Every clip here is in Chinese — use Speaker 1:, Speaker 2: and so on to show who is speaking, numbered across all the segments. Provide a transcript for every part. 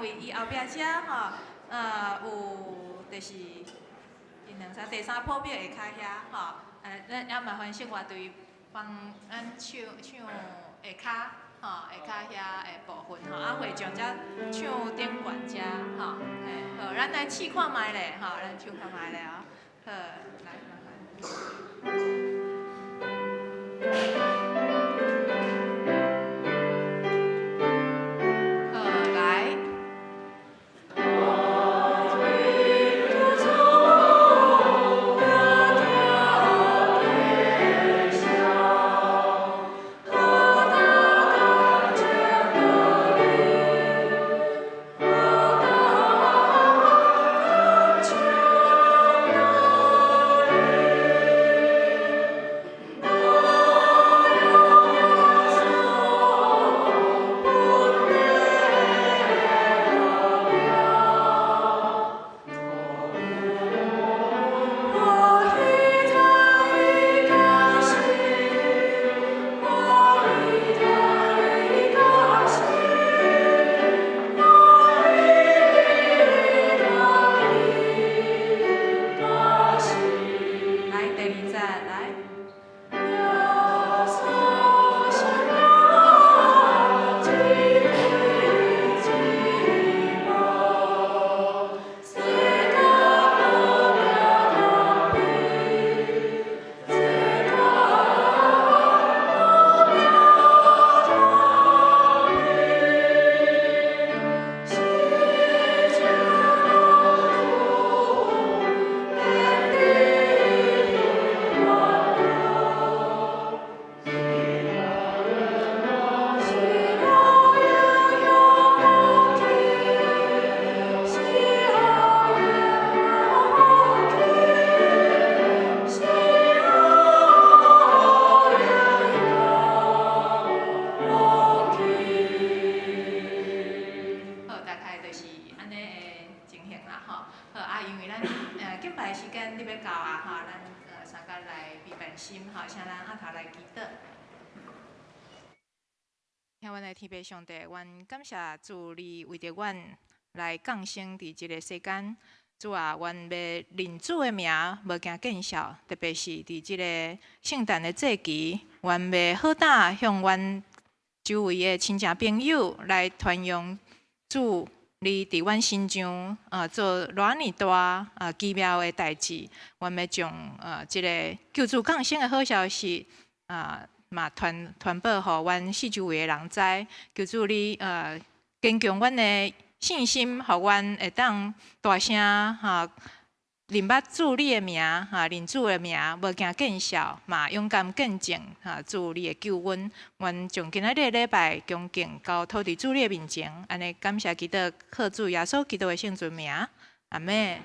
Speaker 1: 为伊后壁遮吼，有就是因两啥第三铺表下骹遐吼，咱也麻烦生活队帮咱唱下骹吼，下骹遐的部分吼，会将遮唱顶悬遮吼，嘿，好，咱来试看卖咧吼，咱唱看卖咧哦，好，来麻烦。来。听阮的天父上帝，阮感谢主你为着阮来降生伫即个世间。主啊，阮要认主的名，无惊见笑，特别是伫即个圣诞的节期，阮要好胆向阮周围的亲戚朋友来传扬主你伫阮心中做偌尼大奇妙的代志。阮要将即个救主降生的好消息嘛传播互阮四周围的人知，求主你坚强阮的信心，互阮会当大声认捌主你的名认主的名，无惊见笑嘛，勇敢见证主你的救恩。阮将今仔日的礼拜恭敬交托伫主你的面前，安尼感谢基督，靠主耶稣基督的圣尊名，阿门。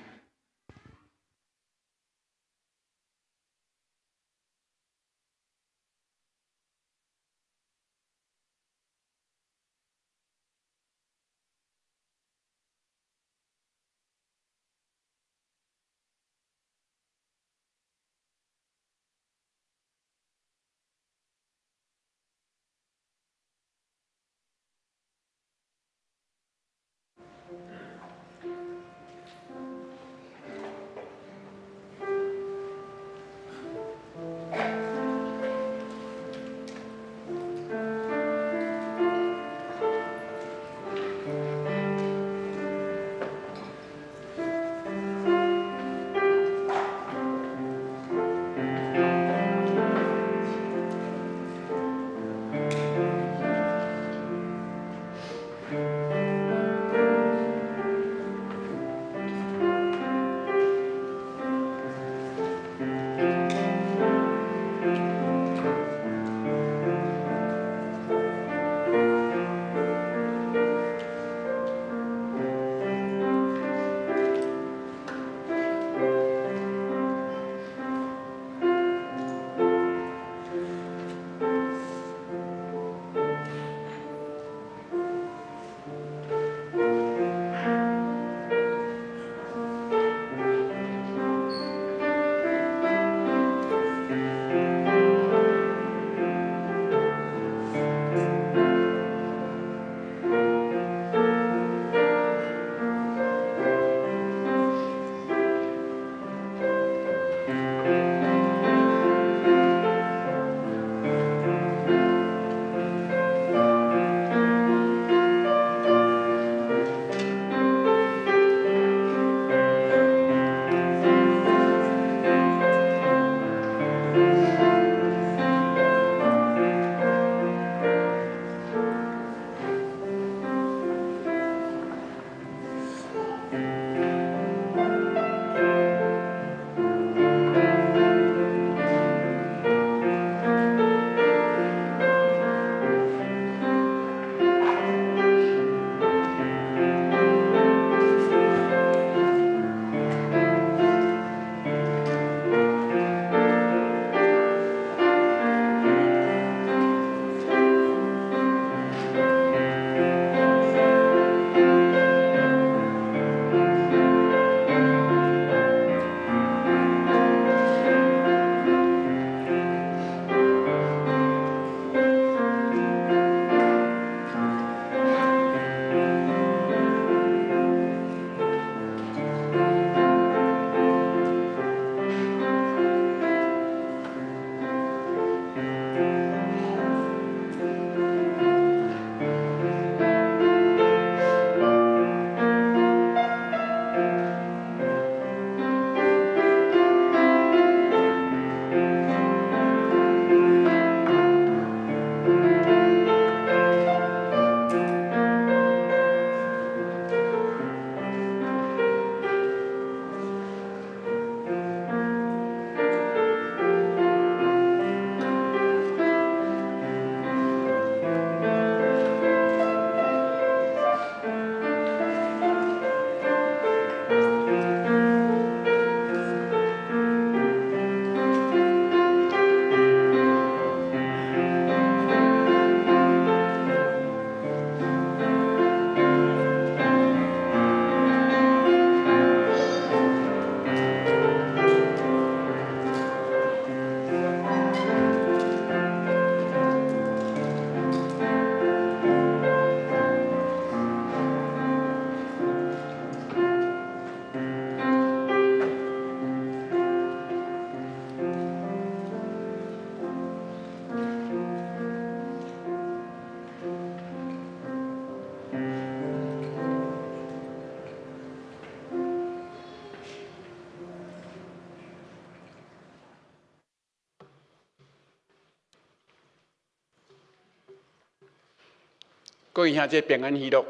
Speaker 2: 各位兄姐平安喜乐。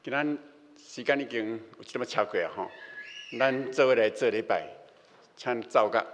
Speaker 2: 今仔时间已经有一点超过啊吼，咱做伙来做礼拜，请走甲。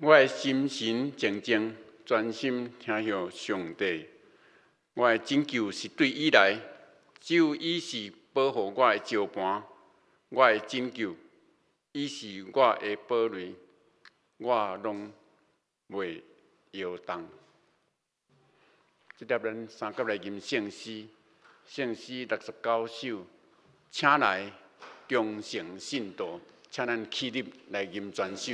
Speaker 2: 我的心神静静，专心听向上帝。我的拯救是对伊来，只有伊是保护我的招盘。我的拯救，伊是我的堡垒，我拢袂摇动。即粒咱三甲来吟圣诗，圣诗69首，请来忠诚信徒，请咱起立来吟全首。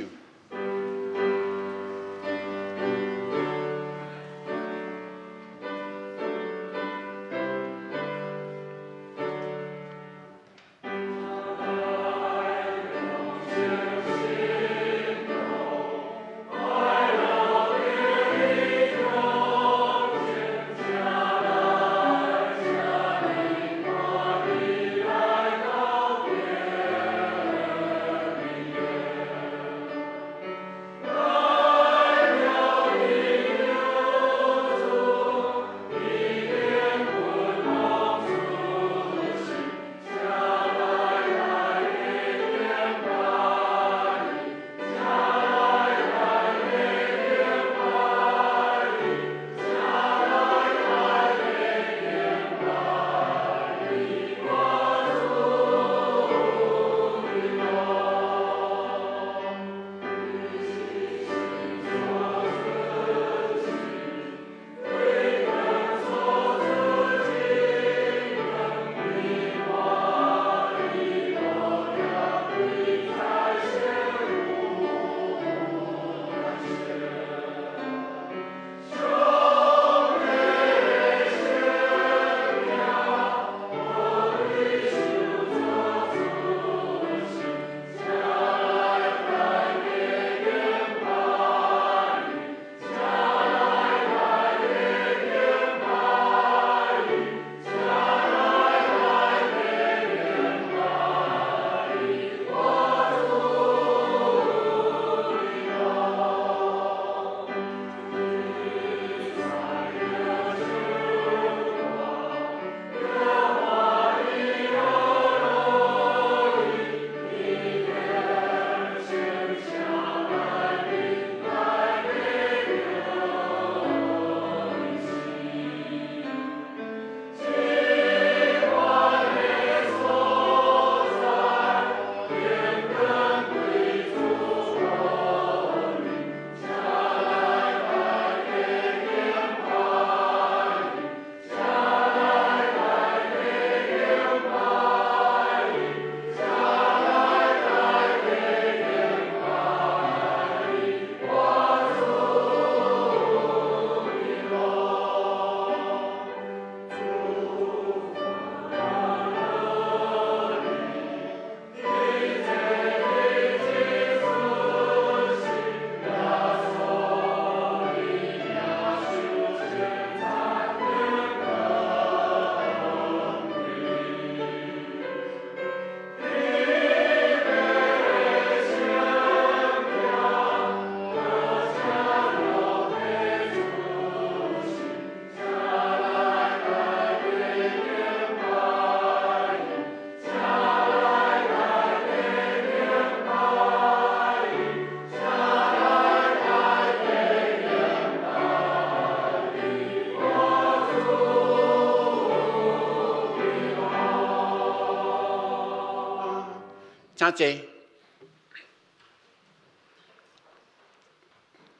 Speaker 2: 请坐。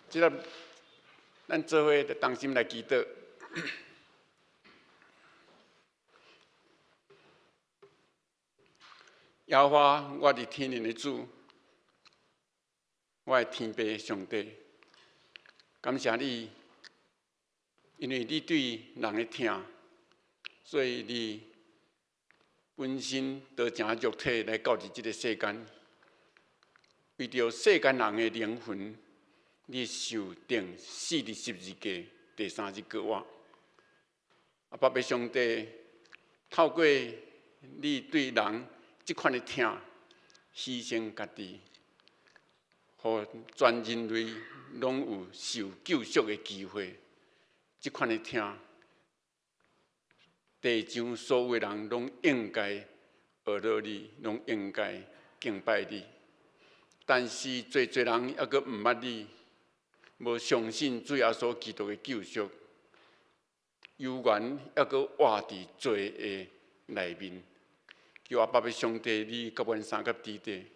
Speaker 2: 即个咱做伙着同心来祈祷。耶和华，我伫天灵的主，我的天父上帝，感谢你，因为你对人的疼，所以你本身道成肉体来到入这个世间，为着世间人的灵魂，你受定死伫十字架第3日过活。爸爸上帝，透过你对人这款的疼，牺牲家己，互全人类拢有受救赎的机会。这款的疼，地上所有的人拢应该学到你，拢应该敬拜你。但是，侪人还阁毋捌你，无相信主耶稣基督的救赎，幽怨还阁活伫罪的内面。求阿爸爸上帝，你甲阮三甲弟弟，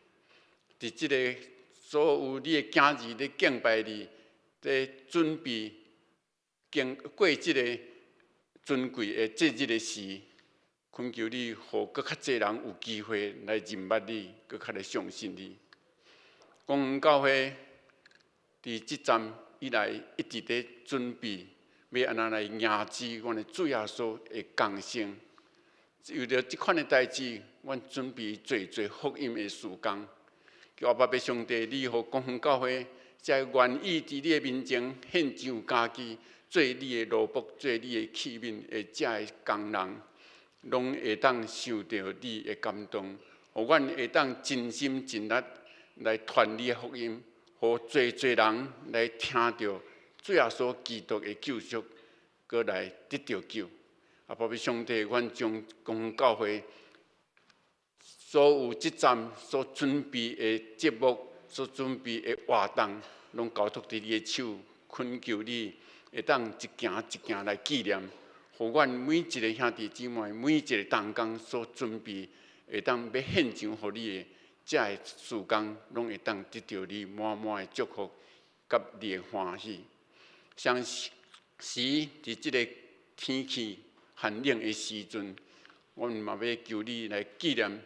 Speaker 2: 伫即个所有你的囝儿咧敬拜你，咧准备过即个尊贵的节日的时，恳求你，互搁较侪人有机会来认捌你，搁较来相信你。公园教会伫即站以来一直在准备，要安怎来迎接阮的主耶稣的降生。为着即款的代志，阮准备做福音的事工。求阿爸爸上帝，你互公园教会才愿意伫你的面前献上家己，做你的奴仆，做你的器皿，的遮的工人，拢会当受到你的感动，互阮会当真心真力来传你的福音，互侪人来听到主耶稣基督的救赎，搁来得到救。阿爸爸上帝，阮将公园教会所有即站所准备的节目、所准备的活动，拢交托伫你的手，恳求你会当一件一件来纪念，互阮每一个兄弟姊妹、每一个同工所准备，会当要献上互你的，遮个事工，拢会当得到你满满的祝福，甲你的欢喜。相时伫即个天气寒冷的时阵，阮嘛要求你来纪念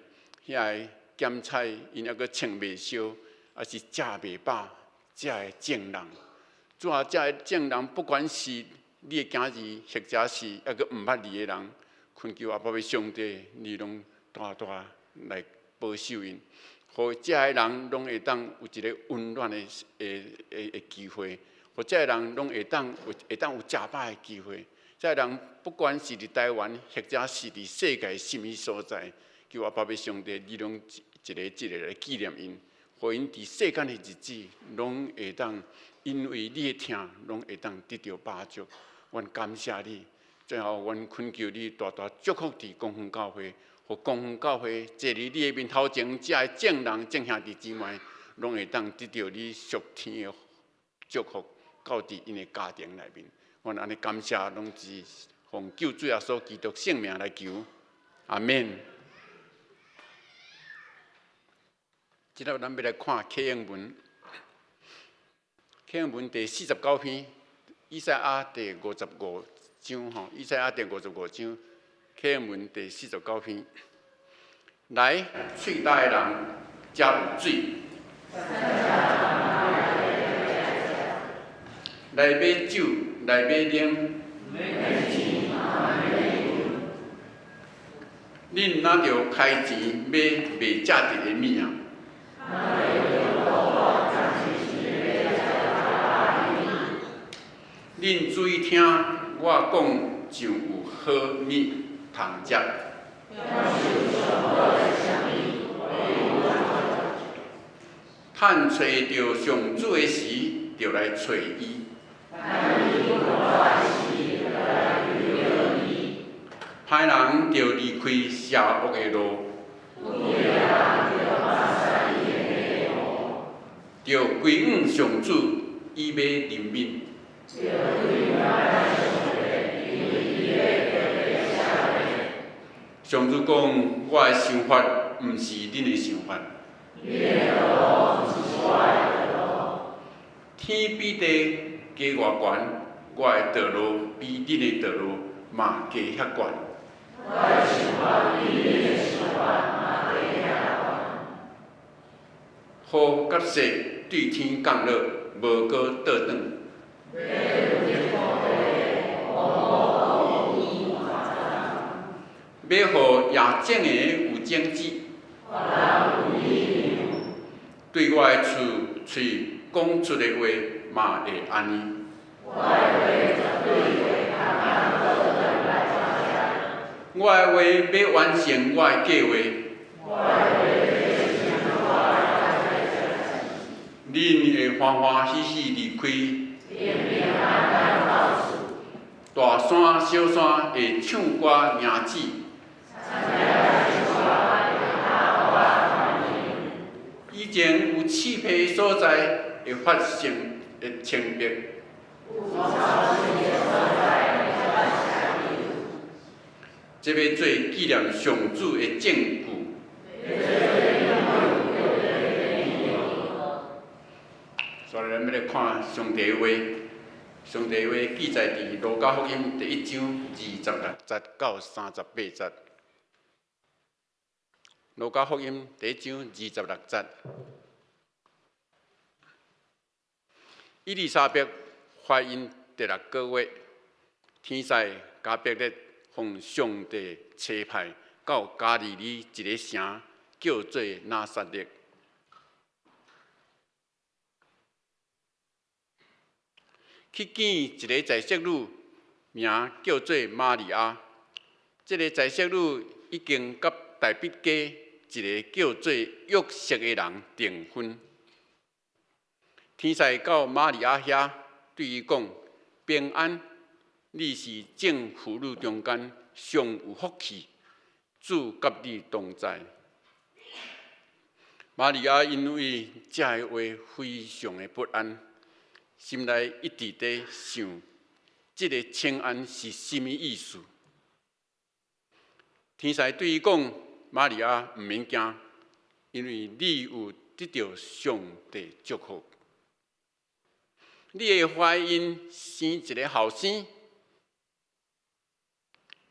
Speaker 2: 遐个咸菜，因还阁穿袂烧，还是食袂饱，遮个贱人。主啊，遮个贱人，不管是你的囝儿，或者是还阁毋捌你的人，恳求阿爸爸上帝，你拢大大来保守因，互遮个人拢会当有一个温暖的机会，互遮个人拢会当有食饱的机会。遮个人不管是伫台湾，或者是伫世界甚物所在，求阿爸爸上帝，你拢一个来纪念因，互因伫世间的日子，拢会当因为你的疼，拢会当得到帮助。阮感谢你，最后阮恳求你大大祝福伫公园教会，互公园教会坐伫你的面头前，遮个正人正兄弟姊妹，拢会当得到你属天的祝福，到伫因的家庭内面。阮安尼感谢，拢是奉救主耶稣基督圣名来求，阿免。即日咱要来看启应文，启应文第49篇，以赛亚第55章吼，以赛亚第55章，启应文第49篇。来，喙焦的人才有水。来买酒，来买奶。恁哪着开钱买袂价值的物啊？恁注意听，我讲就有好物通食。趁找着上主的时，就来找伊。歹人就离开邪恶的路，就归向上主，以要怜悯。上主讲：我的想法毋是恁的想法。天比地加偌悬，我的道路比恁的道路嘛加遐悬。雨甲雪对天降落，无搁倒转。要互野种的有种子，对我的喙讲出的话嘛会安尼。我的话要完成我的计划，恁会欢欢喜喜离开。大山小山会唱歌迎子，以前有刺皮的所在会发生清白。这要做纪念上主的证据。所以咱要来看上帝的话，上帝话记载伫《路加福音》第1章26节到38节。《路加福音》第1章26节，伊丽莎白怀孕第6个月，天使加百列奉上帝差派到加利利一个城，叫做拿撒勒。去见一个在色女，名叫做玛利亚。这个在色女已经甲大毕家一个叫做约瑟的人订婚。天使到玛利亚遐，对伊讲：平安，你是众妇女中间上有福气，主甲你同在。玛利亚因为这个话非常的不安。心内一直在想，这个请安是甚么意思？天使对伊讲：玛利亚，毋免惊，因为你有得到上帝祝福。你会怀孕生一个后生，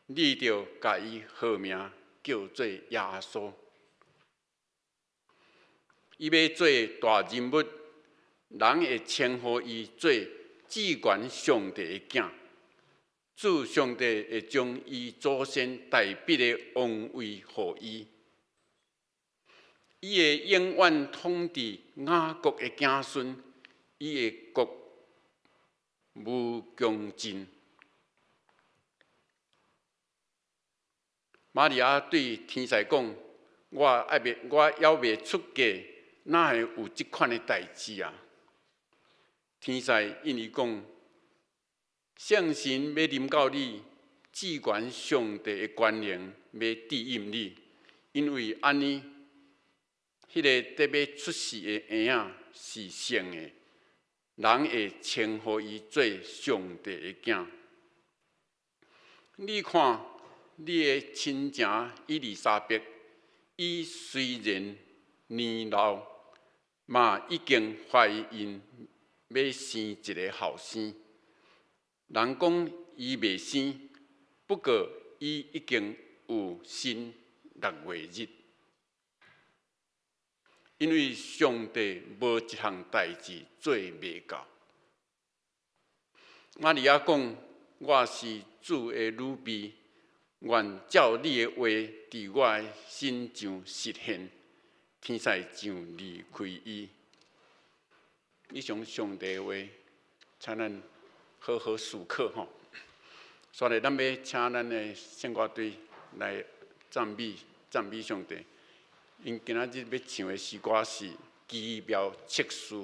Speaker 2: 你就甲伊号名叫做耶稣。伊要做大人物。人会称呼伊做至高上帝的囝，主上帝会将伊祖先大笔的王位予伊，伊会永远统治雅各的子孙，伊会国无穷尽。玛利亚对天使讲：我还未出嫁，哪会有即款的代志啊？天使因伊讲，圣神要临到你，至高上帝的权能要庇荫你，因为安尼，迄个得要出世的婴仔是圣的，人会称呼伊做上帝的囝。你看，你的亲情伊丽莎白，伊虽然年老，嘛已经怀孕。要生一个后生，人讲伊未生，不过伊已经有新6月日，因为上帝无一项代志做未到。玛利亚讲：我是主的女婢，愿照你的话，伫我的身上实现。天使就离开伊。以上上帝的话，请咱好好思考吼。所以，咱要请咱的圣歌队来赞美上帝。因今仔日要唱的诗歌是《奇妙测试》。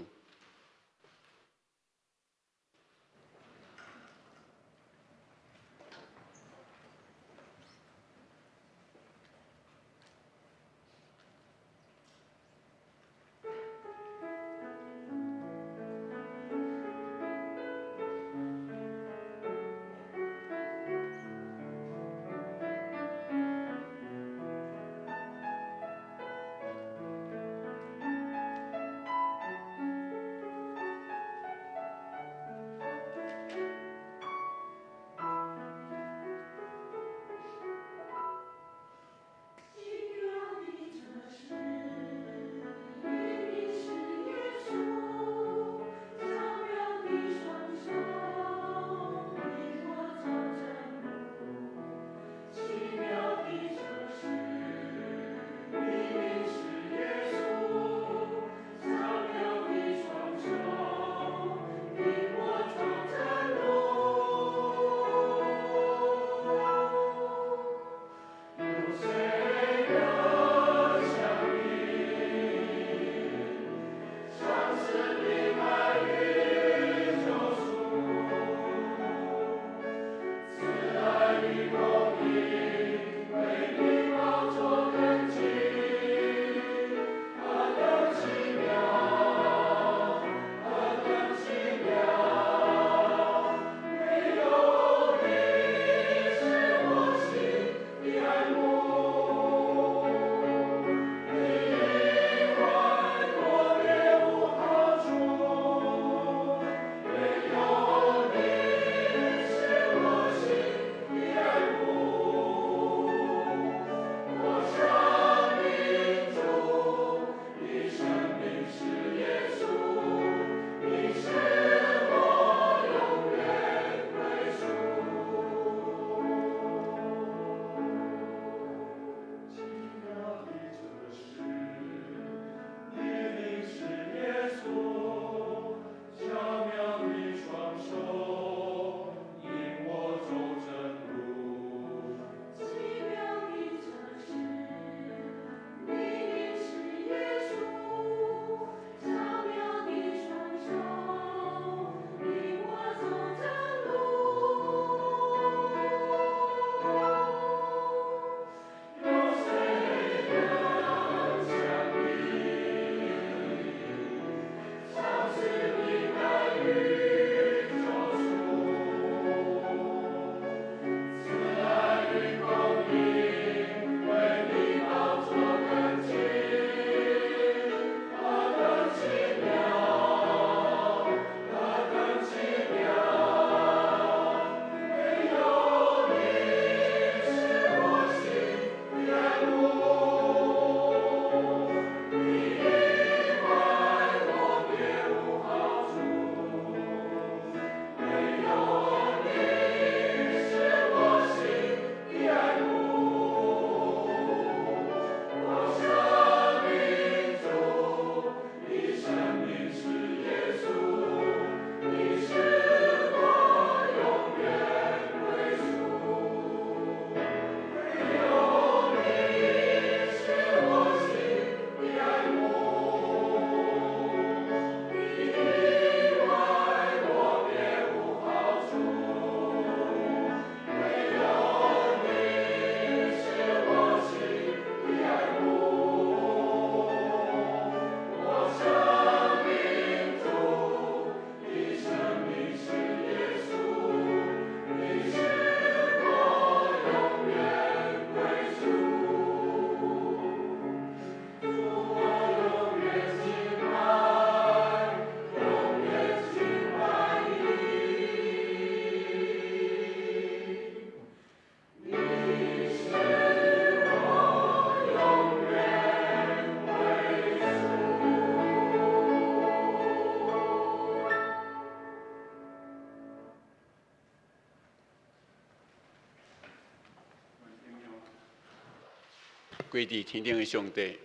Speaker 2: 归伫天顶的上帝。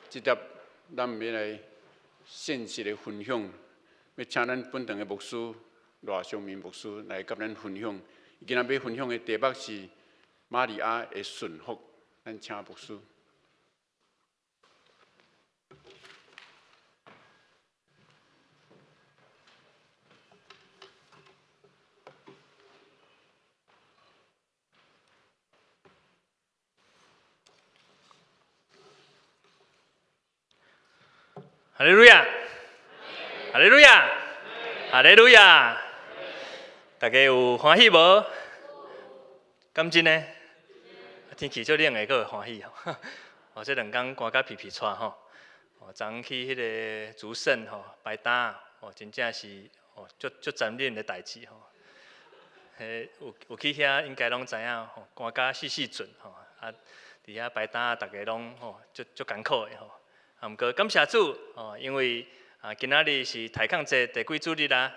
Speaker 2: 即条咱要来现实的分享，要请咱本堂的牧师赖尚明牧师来甲咱分享。今仔要分享的题目是玛利亚的顺服，咱请牧师。
Speaker 3: 哈利路亚，哈利路亚，哈利路亚！大家有欢喜无？感真呢？天气足冷的，阁有欢喜吼。哦，这2天寒甲皮皮喘吼。哦，昨去迄个竹笋吼摆摊，哦，真正是哦足残忍的代志吼。有去遐应该拢知影吼，寒甲死准吼。啊，伫遐摆摊，大家拢吼足艰苦的吼。啊，毋过感谢主哦，因为今仔日是抬杠节第几主日啊？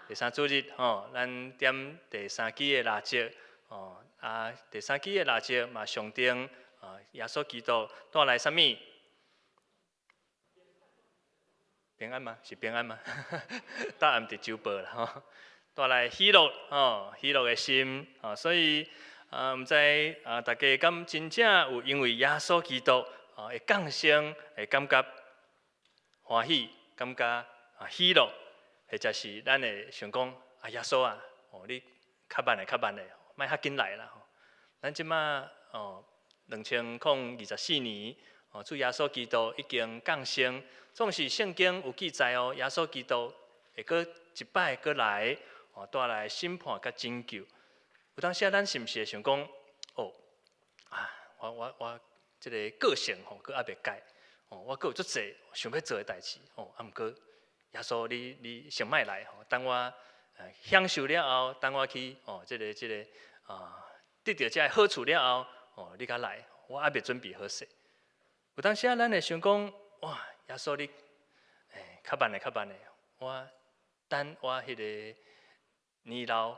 Speaker 3: 第3主日吼，咱点第3支的蜡烛哦，第3支的蜡烛嘛象征耶稣基督带来啥物？平安吗？是平安吗？答案伫周报啦吼，带来喜乐哦，喜乐的心哦，所以毋知大家敢真正有因为耶稣基督会降生，会感觉欢喜，感觉喜乐，或者是咱会想讲耶稣啊，哦你较慢的，莫较紧来啦吼。咱即马2024年主耶稣基督已经降生，总是圣经有记载哦，耶稣基督会搁一摆搁来带来审判甲拯救。有当时咱是毋是会想讲我即个个性吼，佫还袂改哦，我佫有足侪想要做的代志哦，毋过耶稣你先莫来吼，等我享受了后，等我去即个得到这好处了后你才来，我还袂准备好势。有当时咱会想讲，哇，耶稣你较慢的，我等我迄个年老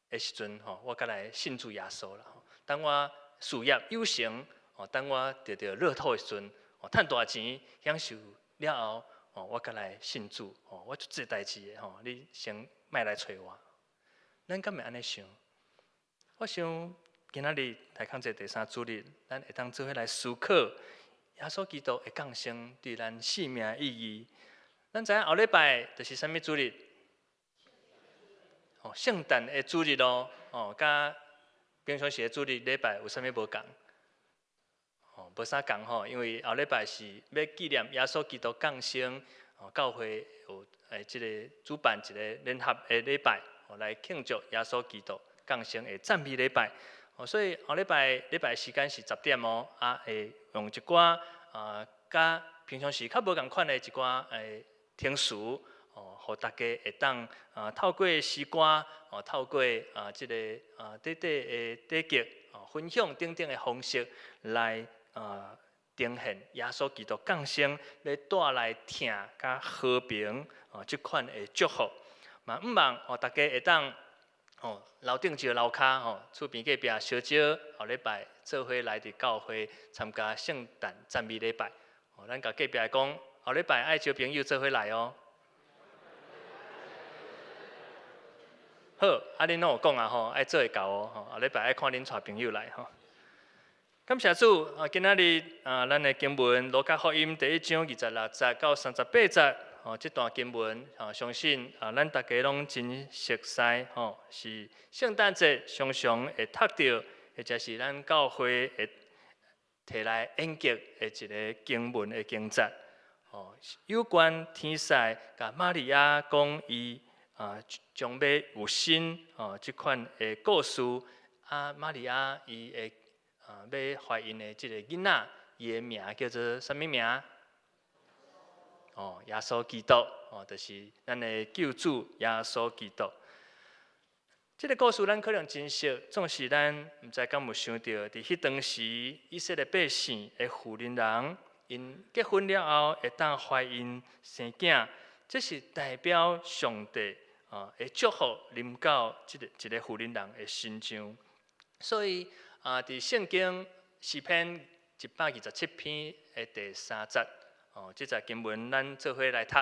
Speaker 3: 的时阵我才来信主耶稣啦。等我事业有成等我得到乐透的时阵赚大钱享受了后我才来信主我做这代志的你先莫来找我。咱敢会安尼想？我想今仔日太空节第3主日，咱会当做伙来思考耶稣基督的降生对咱生命的意义。咱知影后礼拜就是啥物主日？圣诞的主日甲平常时的主日礼拜有啥物无共？无啥共吼，因为后礼拜是要纪念耶稣基督降生，教会有即个主办一个联合的礼拜，来庆祝耶稣基督降生的赞美礼拜。所以后礼拜时间是10点会用一寡甲平常时较无共款的一寡听词，互大家会当透过诗歌，透过即个的短剧分享等等的方式来呈现耶稣基督降生要带来疼甲和平即款的祝福。嘛，毋忘大家会当楼顶一个楼骹厝边隔壁烧酒，后礼拜做伙来伫教会参加圣诞赞美礼拜。咱甲隔壁讲，后礼拜爱招朋友做伙来哦。好，恁拢有讲爱做会到后礼拜爱看恁带朋友来感谢主今仔日咱的经文《路加福音》第1章26节到38节这段经文相信咱大家拢真熟悉是圣诞节常常会读到，或者是咱教会会摕来演剧的一个经文的经节有关天使甲玛利亚讲伊将要有生这款的故事玛利亚伊会要怀孕的这个囡仔，伊的名叫做啥物名？耶稣基督就是咱的救主耶稣基督。这个故事咱可能真熟，总是咱毋知敢有想到，伫迄当时以色列百姓的妇人因结婚了后会当怀孕生囝，这是代表上帝的祝福临到一个妇人的身上。所以伫圣经诗篇127篇的第3节，这节经文咱做伙来读。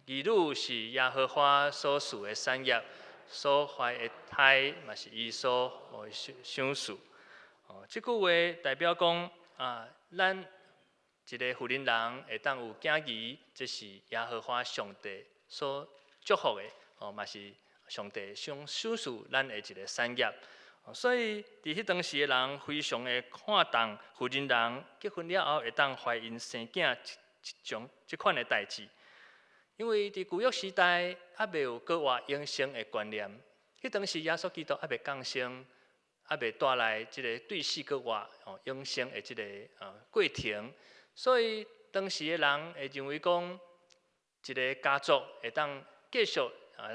Speaker 3: 义女是耶和华所属的产业，所怀的胎嘛是伊所享受。这句话代表讲咱一个妇人人会当有囝儿，这是耶和华上帝所祝福的，嘛是上帝享受咱的一个产业。所以伫迄当时的人非常的看重妇人人结婚了后会当怀孕生囝这款的代志。因为伫旧约时代还未有搁活永生的观念，迄当时耶稣基督还未降生，还未带来即个对死搁活永生的即个过程，所以当时的人会认为讲，一个家族会当继续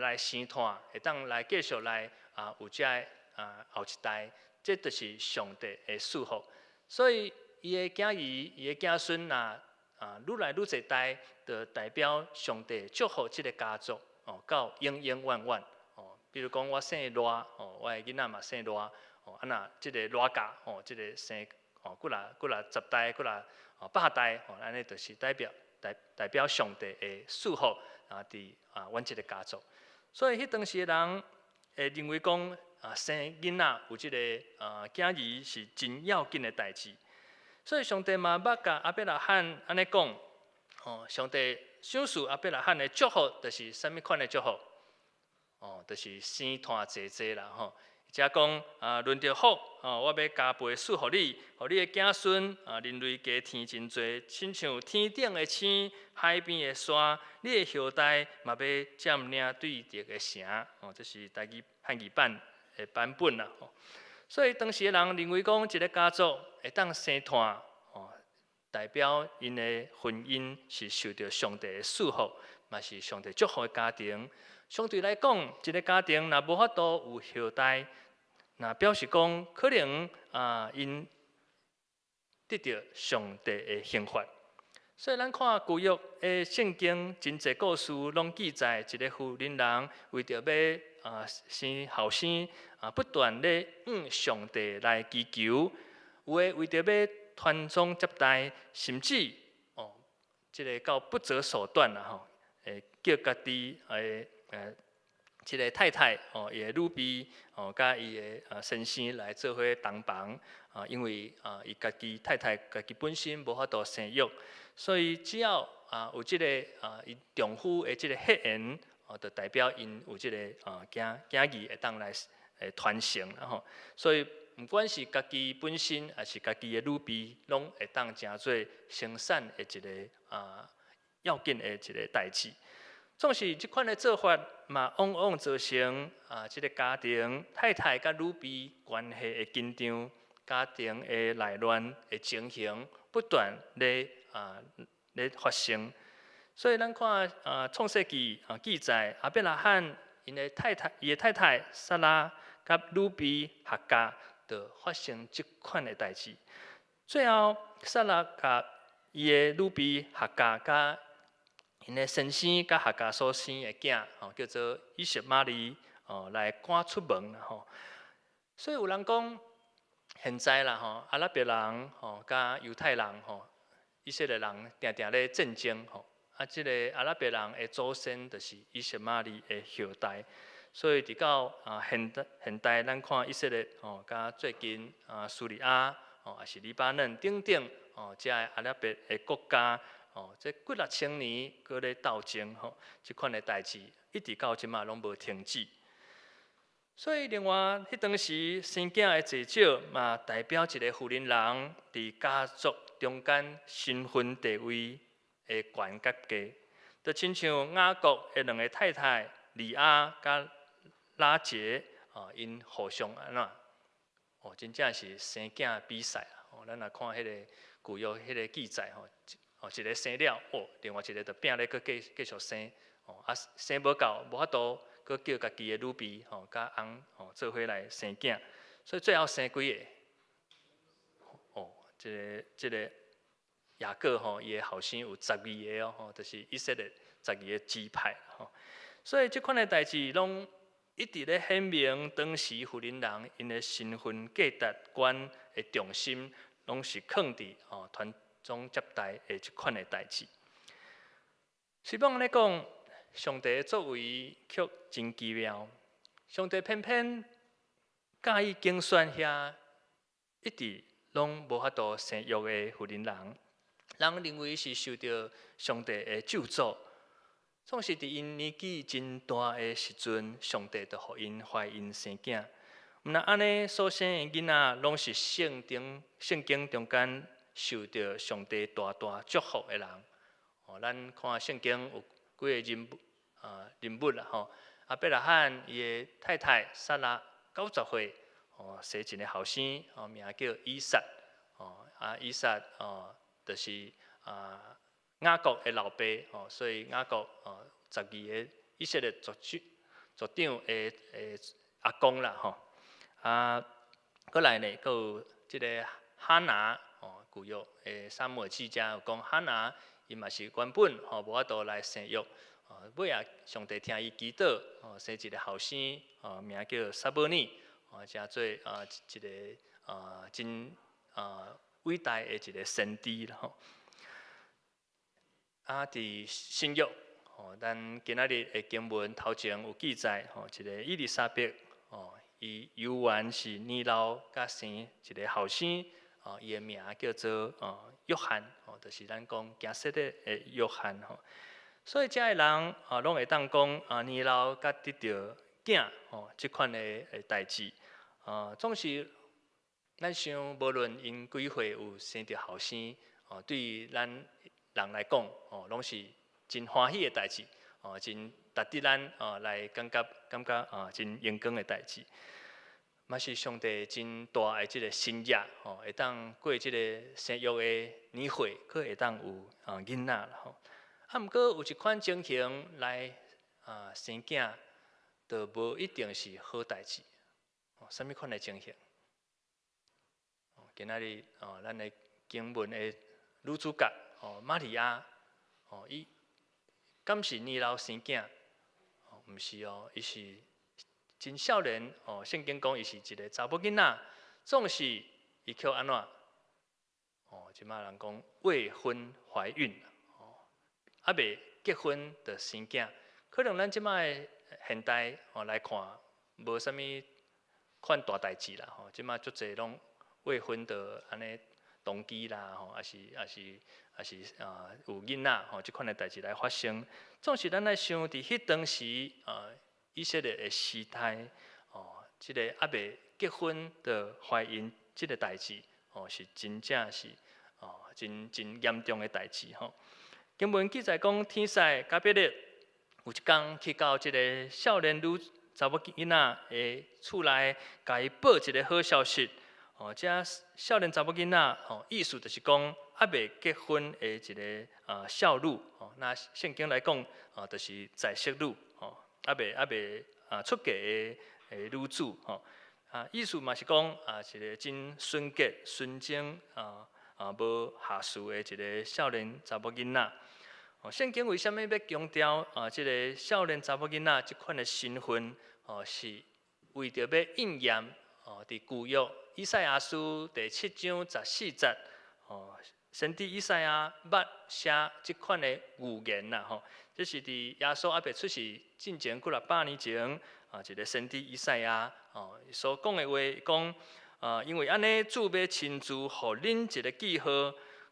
Speaker 3: 来生团，会当来继续来有这后一代，这就是上帝的祝福。所以伊的囝儿、伊的子孙愈来愈侪代，就代表上帝祝福这个家族到永永远远。比如讲我生热，我的囡仔嘛生热，那这个热家，这个生几来10代，几来100代，安尼就是代表上帝的祝福伫阮这个家族。所以迄当时的人会认为讲生囡仔有这个囝儿是真要紧的代志。所以上帝嘛捌甲亚伯拉罕安尼讲，上帝享受亚伯拉罕的祝福，就是啥物款的祝福？就是生团济济啦吼。遮讲论着福，我要加倍赐予你，予你的子孙人类加添真多，亲像天顶的星、海边的山，你的后代嘛要占领对敌的城。这是台语汉语版的版本啦。所以当时的人认为讲，一个家族会当生团，代表因的婚姻是受到上帝的祝福，嘛是上帝祝福的家庭。相对来讲，一个家庭若无法度有后代，那表示讲可能因得到上帝的刑罚。所以咱看旧约的圣经，真侪故事拢记载一个妇人人为着要生后生，不断咧上帝来祈求，有的为着要传宗接代，甚至这个到不择手段啦吼，叫家己这个太太伊的女婢甲伊的先生来做伙同房因为伊家己太太家己本身无法度生育，所以只要有这个伊丈夫的这个血缘，就代表因有这个囝儿会当来传承啦吼。所以不管是家己本身还是家己的女婢，拢会当成做生产的一个要紧的一个代志。总是这款的做法嘛，往往造成这个家庭太太甲女婢关系的紧张，家庭的内乱的情形不断咧发生。所以咱看创世纪记载，亚伯拉罕伊的太太撒拉甲女婢合家，就发生这款的代志。最后撒拉甲伊的女婢合家，甲因的先生甲合家所生的囝，叫做以实玛利，来赶出门啦吼。所以有人讲，现在啦吼，阿拉伯人甲犹太人以色列人定定咧战争这个阿拉伯人的祖先就是以实玛利的后代。所以直到现代，咱看以色列甲最近叙利亚还是黎巴嫩等等这阿拉伯的国家。这几6000年搁咧斗争这款的代志，一直到即马拢无停止。所以另外，迄当时生囝的济少嘛，代表一个妇人人伫家族中间身份地位的悬甲低，就亲像雅各的2个太太利亚甲拉结因互相安怎真正是生囝比赛咱来看迄个旧约迄个记载一个生了另外一个就拼咧，继续生生无够，无法度，佮叫家己的女婢甲翁做伙来生囝，所以最后生几个这个雅各伊的后生有12个就是以色列12个支派所以这款的代志拢一直咧显明当时福林人因的身份价值观的重心，拢是放伫传宗接代的即款的代志。希望咧讲，上帝作为却真奇妙，上帝偏偏介意拣选遐一直拢无法度生育的福林人，人认为是受到上帝的咒诅。总是伫因年纪真大的时阵，上帝就互因怀孕生囝。毋但安尼所生的囡仔，拢是圣经中间受到上帝大大祝福的人。咱看圣经有几个人物啦吼，亚伯拉罕伊的太太撒拉90岁，生一个后生，名叫以撒。以撒就是雅各的老爸，所以雅各12个以色列族长的阿公啦吼。过来呢，佫有即个哈拿，旧约的撒母耳记家有讲哈拿，伊嘛是原本无法度来生育，尾仔上帝听伊祈祷，生一个后生，名叫撒母耳，真做一个真伟大的一个先知啦吼。伫新约，咱今仔日的经文头前有记载，一个伊丽莎白，伊犹原是年老，甲生一个后生，伊的名叫做约翰，就是咱讲加色的约翰吼。所以遮的人拢会当讲年老甲得到囝，即款的代志，总是咱想，无论因几岁有生着后生，对于咱人来讲，拢是真欢喜的代志，真值得咱来感觉真荣光的代志。嘛是上帝真大的即个心意，会当过即个生育的年岁，佫会当有囡仔啦吼。毋过有一款情形来生囝，就无一定是好代志。啥物款的情形？今仔日咱的经文的女主角玛利亚，伊敢是年老生囝？毋是哦，伊是真少年圣经讲伊是一个查某囡仔，总是伊却安怎？即马人讲未婚怀孕，还未结婚就生囝，可能咱即马的现代来看，无啥物款大代志啦。即马足侪拢未婚的安尼同居啦，也是有囡仔即款的代志来发生。总是咱来想，伫迄当时以色列的时代，即个还未结婚的怀孕即个代志，是真正是真严重的代志吼。经文记载讲，天使加百列有一天去到即个少年女查某囡仔的厝内，甲伊报一个好消息。这少年查某囡仔，意思就是讲还未结婚的一个少女。那圣经来讲，就是在色女，还未出嫁的女子。意思嘛是讲一个真纯洁、纯正无下事的一个少年查某囡仔。圣经为什么要强调这个少年查某囡仔这款的身份？是为着要应验伫旧约以赛亚书第7章14节，先知以赛亚捌写这款的预言啦吼。这是伫耶稣还未出世进前几600年前，一个先知以赛亚所讲的话，讲因为安尼主要亲自予恁一个记号，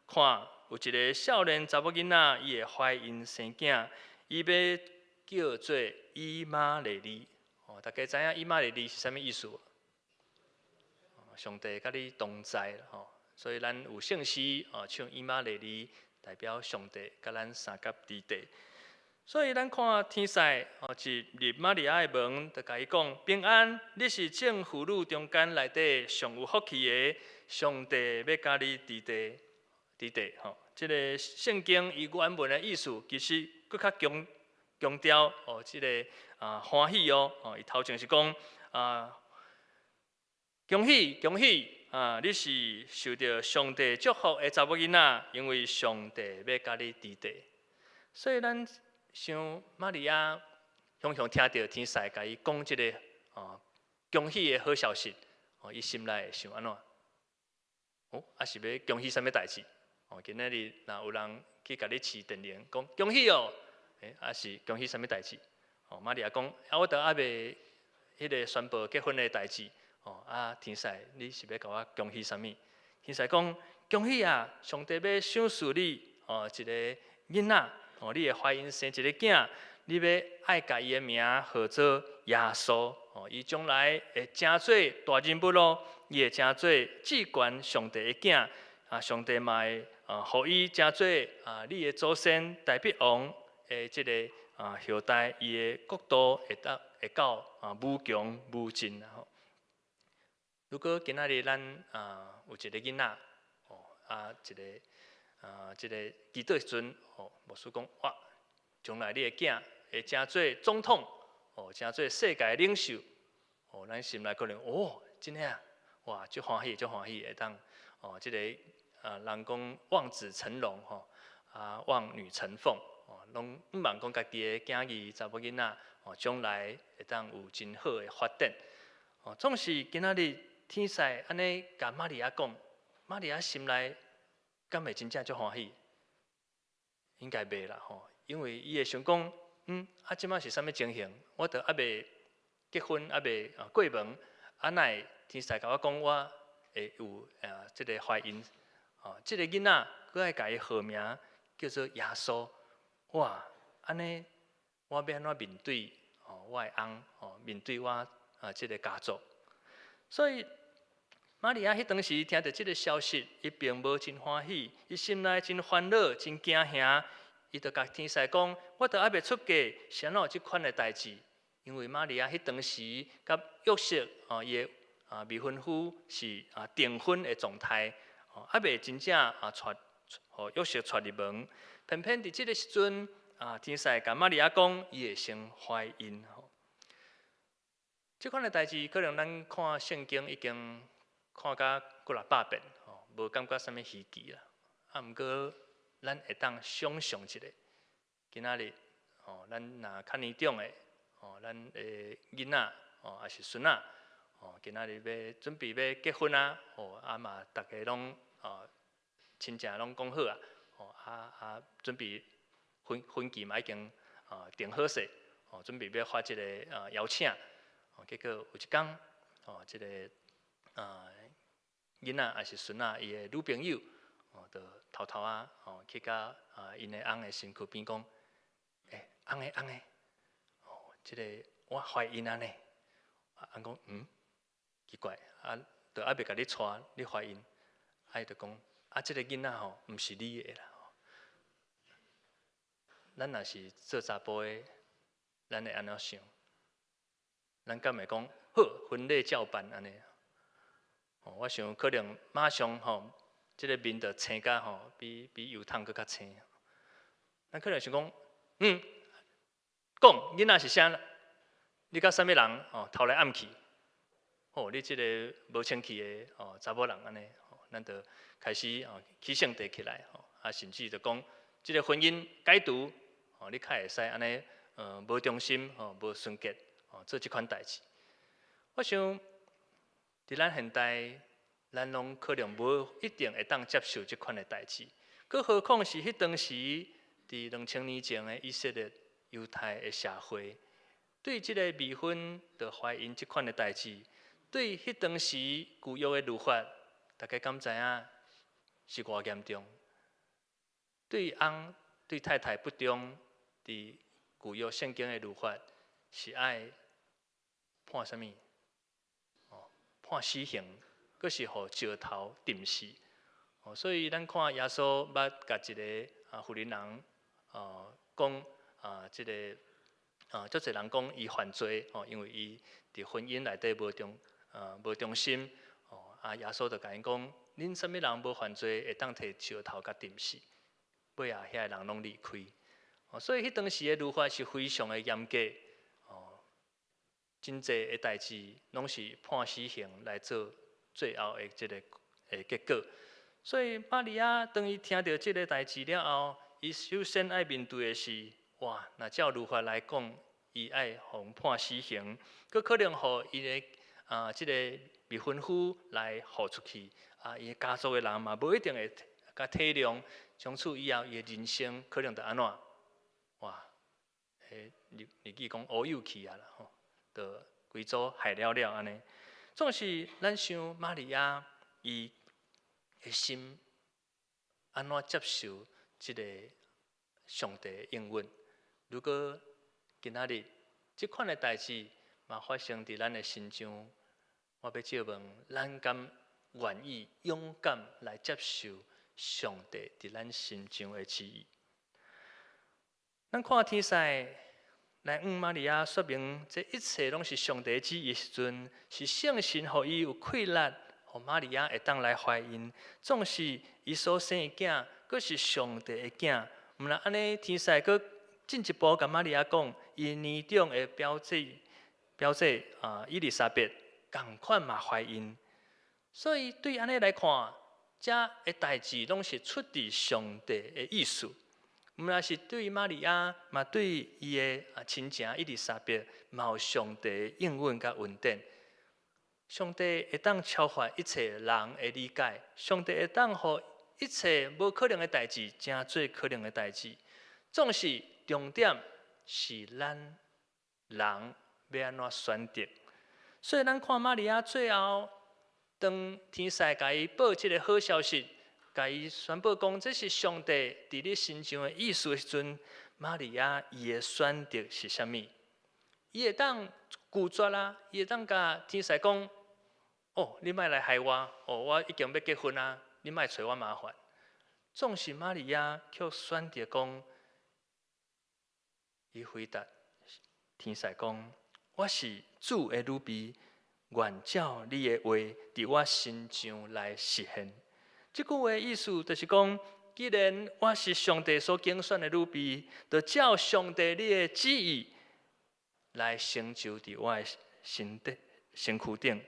Speaker 3: 看有一个少年查某囡仔，伊会怀孕生囝，伊要叫做以马内利。大家知影以马内利是啥物意思？上帝甲你同在吼，所以咱有圣诗唱以马内利，代表上帝甲咱三甲之地。所以咱看天使一入玛利亚的门，就甲伊讲平安，你是众妇女中间内底上有福气的，上帝要甲你伫地吼。这个圣经伊原文的意思，其实更较强调这个欢喜伊头前是讲恭喜恭喜你是受到上帝祝福的查某囡仔，因为上帝要甲你伫地。所以咱想玛利亚雄雄听到天使甲伊讲即个恭喜的好消息，伊心内会想安怎？啊是要恭喜啥物代志？今仔日若有人去甲你饲电铃，讲恭喜哦，啊是恭喜啥物代志？玛利亚讲，我倒还未迄个宣布结婚的代志，天使你是要甲我恭喜啥物？天使讲恭喜啊，上帝要赏赐你一个囡仔，你会怀孕生一个囝，你要爱甲伊的名号做耶稣，伊将来会成做大人物咯，伊会成做至关上帝的囝，上帝嘛会互伊成做你的祖先大必王的即个后代，伊的国度会到无穷无尽啊！如果今仔日咱有一个囡仔，即个祈祷时阵，牧师讲哇，将来你的囝会成做总统，成做世界领袖，咱心内可能真诶啊，哇，足欢喜，会当即个人讲望子成龙望女成凤，拢毋茫讲家己的囝儿查某囡仔，将来会当有真好的发展。总是今仔日天使安尼甲玛利亚讲，玛利亚心内敢会真正足欢喜？应该袂啦因为伊会想讲，即摆是啥物情形？我都还未结婚，还未过门，哪会天使甲我讲我会有即个怀孕？即个囡仔佫爱甲伊号名叫做耶稣，哇！安尼我要安怎面对我的翁面对我即个家族？所以玛利亚迄当时听到即个消息，伊并无真欢喜，伊心内真烦恼、真惊吓。伊就甲天使讲：我都还未出嫁，是安怎有即款的代志？因为玛利亚迄当时甲约瑟伊的未婚夫是订婚的状态，还未真正约瑟带入门。偏偏伫即个时阵，天使甲玛利亚讲，伊会先怀孕。即款的代志，可能咱看圣经已经看甲过600遍，无感觉啥物稀奇啦。毋过咱会当想象一下，今仔日咱若较年长的咱的囡仔还是孙仔，今仔日要准备要结婚嘛，大家拢亲戚拢讲好准备婚期嘛已经定好势，准备要发一个邀请。结果有一天，即个囡仔还是孙仔，伊的女朋友，就偷偷去甲因的翁的身躯边讲：翁的，即个我怀孕啊呢。翁讲奇怪，就还未甲你带，你怀孕？伊就讲即个囡仔毋是你的啦。咱若是做查甫的，咱会安怎想？咱敢会讲好婚礼照办安尼？我想可能马上即个面就青甲比油桶佫较青。咱可能想讲，讲囡仔是啥？你甲啥物人偷来暗去？你即个无清气的查某人安尼，咱就开始起性地起来，甚至就讲即个婚姻解除，你较会使安尼无忠心无纯洁。做即款代志，我想伫咱现代，咱拢可能无一定会当接受即款的代志。更何况是迄当时伫2000年前的以色列犹太的社会，对即个未婚就怀孕即款的代志，对迄当时旧约的律法，大家敢知影是偌严重？对翁对太太不忠，伫旧约圣经的律法是爱判啥物？判死刑，佫是互石头钉死。所以咱看耶稣捌甲一个妇人人讲即个足侪人讲伊犯罪因为伊伫婚姻内底无忠心耶稣就甲因讲：恁啥物人无犯罪，会当摕石头甲钉死。尾遐个人拢离开。所以迄当时的律法是非常的严格。真侪的代志拢是判死刑来做最后的即个结果。所以玛利亚当伊听到即个代志了后，伊首先爱面对的是：哇，若照律法来讲，伊爱互判死刑，佮可能互伊个即个未婚夫来付出去，伊个家族的人嘛无一定会甲体谅，从此以后伊个人生可能就安怎？哇！日记讲乌有去啊啦吼，就规组害了了安尼。总是咱想玛利亚伊个心安怎接受即个上帝的应允？如果今仔日即款的代志嘛发生伫咱的心中，我要借问咱敢愿意勇敢来接受上帝伫咱心中的旨意？咱看天使来玛利亚说明，这一切拢是上帝旨意的时阵，是圣神互伊有气力，互玛利亚会当来怀孕。总是伊所生的囝，佫是上帝的囝。毋然安尼，天使佫进一步甲玛利亚讲，伊年长的表姐伊丽莎白共款嘛怀孕。所以对安尼来看，这个代志拢是出自上帝的意思。毋但是对玛利亚，嘛对伊的亲情伊丽莎白，嘛有上帝的应允甲恩典。上帝会当超越一切人的理解，上帝会当互一切无可能的代志，成做可能的代志。总是重点是咱人要安怎选择。所以咱看玛利亚最后，当天使甲伊报这个好消息，甲伊宣布讲这是上帝伫你心中的意思的时阵，玛利亚伊的选择是啥物？伊会当拒绝啦，伊会当甲天使讲：哦，你莫来害我，哦，我已经要结婚啊，你莫找我麻烦。总是玛利亚却选择讲，伊回答天使讲：我是主的女婢，愿照你的话，伫我心上来实现。这句话的意思就是讲，既然我是上帝所拣选的女婢，就照上帝你的旨意来成就伫我的身躯顶。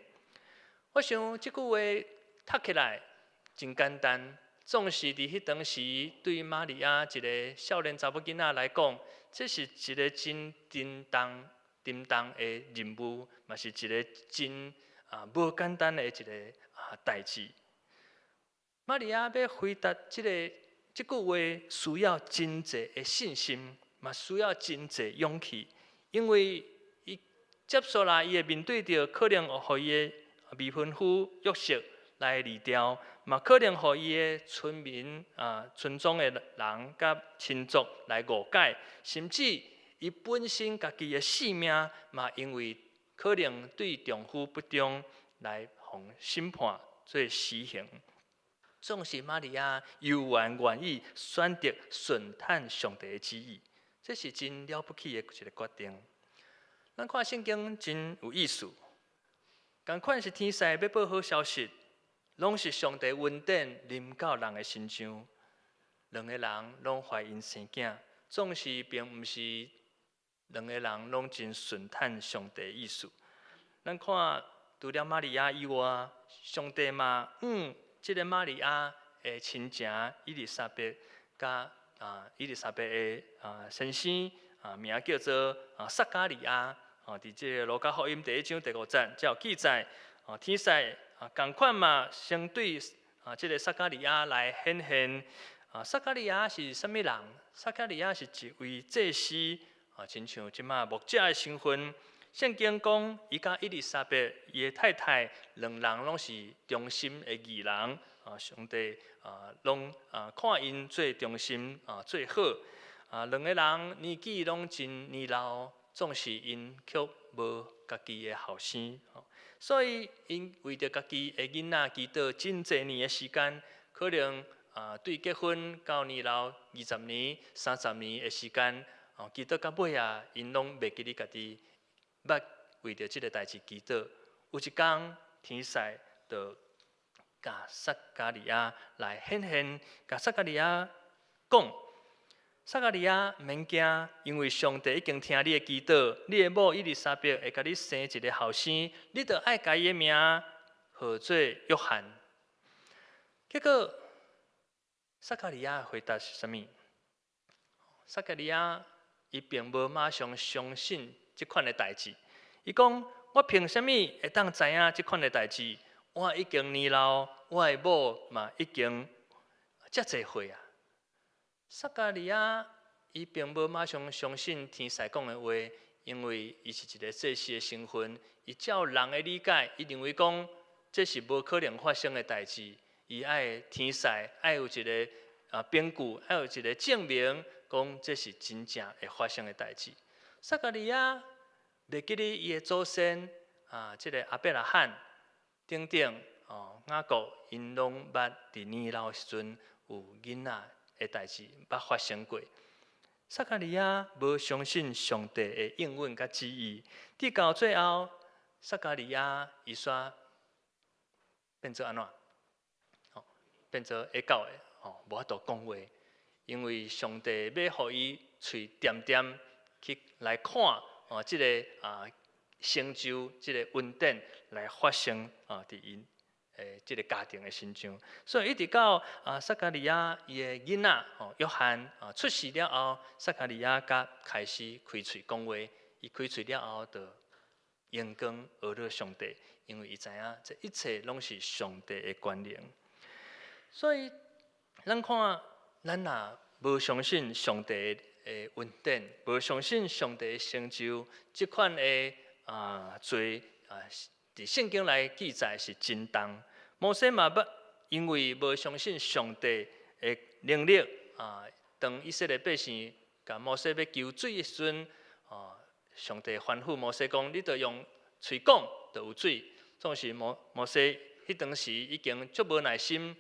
Speaker 3: 我想这句话读起来真简单，总是伫迄当时对玛利亚一个少年查某囡仔来讲，这是一个真沉重的任务，嘛是一个真无简单的一个代志。玛利亚要回答这句话，需要真济的信心，嘛需要真济勇气，因为伊接受啦，伊会面对着可能会互伊的未婚夫约瑟来离调，嘛可能互伊的村庄的人甲亲族来误解，甚至伊本身家己的性命嘛，因为可能对丈夫不忠来互审判做死刑。总是玛利亚犹原愿意选择顺坦上帝的旨意，这是真了不起的一个决定。咱看圣经真有意思，同款是天使要报好消息，拢是上帝恩典临到人的身上，两个人拢怀孕生囝，总是并毋是两个人拢真顺坦上帝的意思。咱看除了玛利亚以外，上帝嘛这个玛利亚的亲情伊丽莎白，甲伊丽莎白的先生名叫做撒加利亚，伫这个路加福音第1章第5节，才有记载，天使同款嘛，相对这个撒加利亚来显现。撒加利亚是啥物人？撒加利亚是一位祭司，亲像即马牧者的身份。圣经讲，伊甲伊丽莎白伊的太太，两人拢是忠心的义人。上帝拢看因做忠心最好。两个人年纪拢真年老，总是因却无家己的后生。所以因为着家己的囡仔祈祷真侪年的时间，可能对结婚到年老20年、30年的时间，祈祷到尾因拢袂记得家己。捌为着这个代志祈祷，有一天天使就甲撒加利亚来显现，甲撒加利亚讲：撒加利亚免惊，因为上帝已经听你的祈祷，你的某伊丽莎白会甲你生一个后生，你着爱甲伊的名号做约翰。结果撒加利亚回答是啥物？撒加利亚伊并无马上相信即款的代志。伊讲：我凭什么会当知影即款的代志？我已经年老，我的某嘛已经遮济岁啊。撒迦利亚伊并无马上相信天使讲的话，因为伊是一个祭司的身份，伊照人的理解，伊认为讲这是无可能发生的代志。伊爱天使，爱有一个凭据，爱有一个证明，讲这是真正会发生的代志。撒迦利亚袂记哩伊的祖先即个亚伯拉罕等等雅各，因拢捌伫年老时阵有囡仔的代志捌发生过。撒迦利亚无相信上帝的应允甲旨意，直到最后，撒迦利亚伊煞变做安怎？变做会教的无法度讲话，因为上帝要互伊喙点点去来看即个成就，即个恩典来发生伫因即个家庭的身上。所以一直到撒迦利亚伊的囡仔约翰出世了后，撒迦利亚才开始开喙讲话。伊开喙了后，就阳光学了上帝，因为伊知影这一切拢是上帝的权能。所以，咱看，咱若无相信上帝的恩典，无相信上帝的成就，即款的罪伫圣经来记载是真重。摩西嘛捌因为无相信上帝的能力当以色列百姓甲摩西要求水的时阵，上帝吩咐摩西讲：你着用喙讲，就有水。总是摩西迄当时已经足无耐心。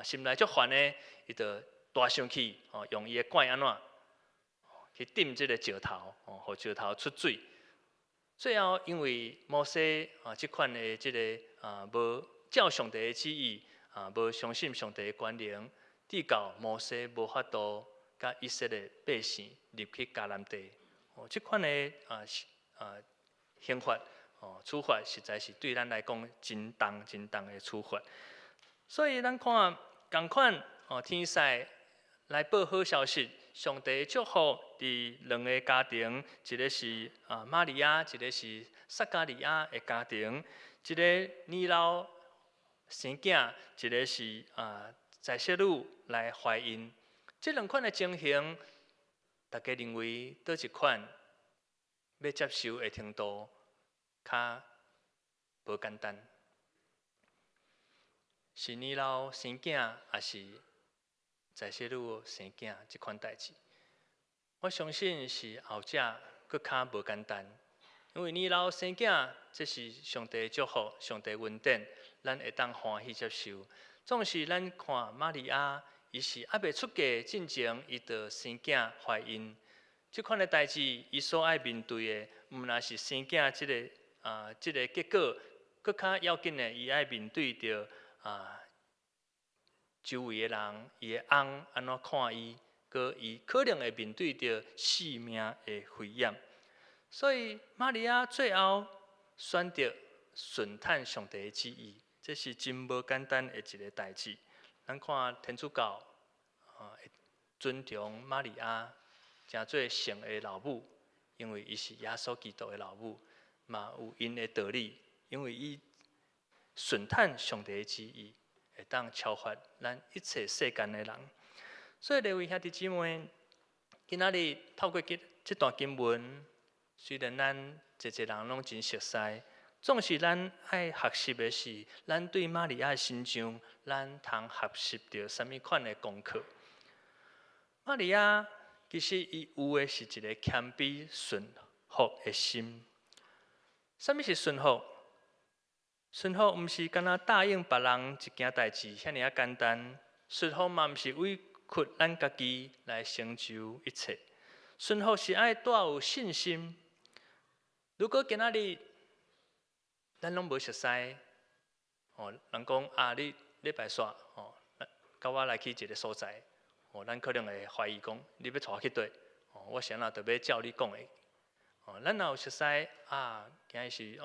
Speaker 3: 心内足烦的，伊就大生气，用伊的拐安怎去顶即个石头，互石头出水。最后因为摩西即款的即个无照上帝的旨意，无相信上帝的权能，直到摩西无法度甲以色列百姓入去迦南地。即款的刑罚处罚，实在是对咱来讲真重真重的处罚。所以咱看同款天使来报好消息，上帝祝福伫两个家庭，一个是玛利亚，一个是撒迦利亚的家庭，一个年老生囝，一个是在世女来怀孕。这两款的情形，大家认为倒一款要接受的程度较无简单？是年老生囝，还是在世女生囝即款代志？我相信是后者更较无简单，因为年老生囝，这是上帝的祝福，上帝恩典，咱会当欢喜接受。总是咱看玛利亚，伊是还未出嫁进前，伊就生囝怀孕，即款的代志，伊所爱面对的，毋那是生囝即个结果，更较要紧的，伊爱面对着。周围的人，伊的翁安怎看伊，佮伊可能会面对着性命的危险。所以玛利亚最后选择顺坦上帝的旨意，这是真无简单的一个代志。咱看天主教会尊重玛利亚，诚做圣的老母，因为伊是耶稣基督的老母，嘛有因的道理，因为伊。顺坦上帝的旨意，会当超越咱一切世间的人。所以，各位兄弟姊妹，今仔日透过这段经文，虽然咱一人拢真熟悉，总是咱爱学习的是，咱对玛利亚的心上，咱通学习到什么款的功课？玛利亚其实伊有的是一个谦卑顺服的心。什么是顺服？顺服毋是干那答应别人一件代志，遐尔简单。顺服嘛毋是委屈咱家己来成就一切。顺服是爱带有信心。如果今仔日咱拢无熟悉，人讲你礼拜煞甲我来去一个所在，咱可能会怀疑讲你要带我去佗？我想着要照你讲的。咱若有熟悉今日是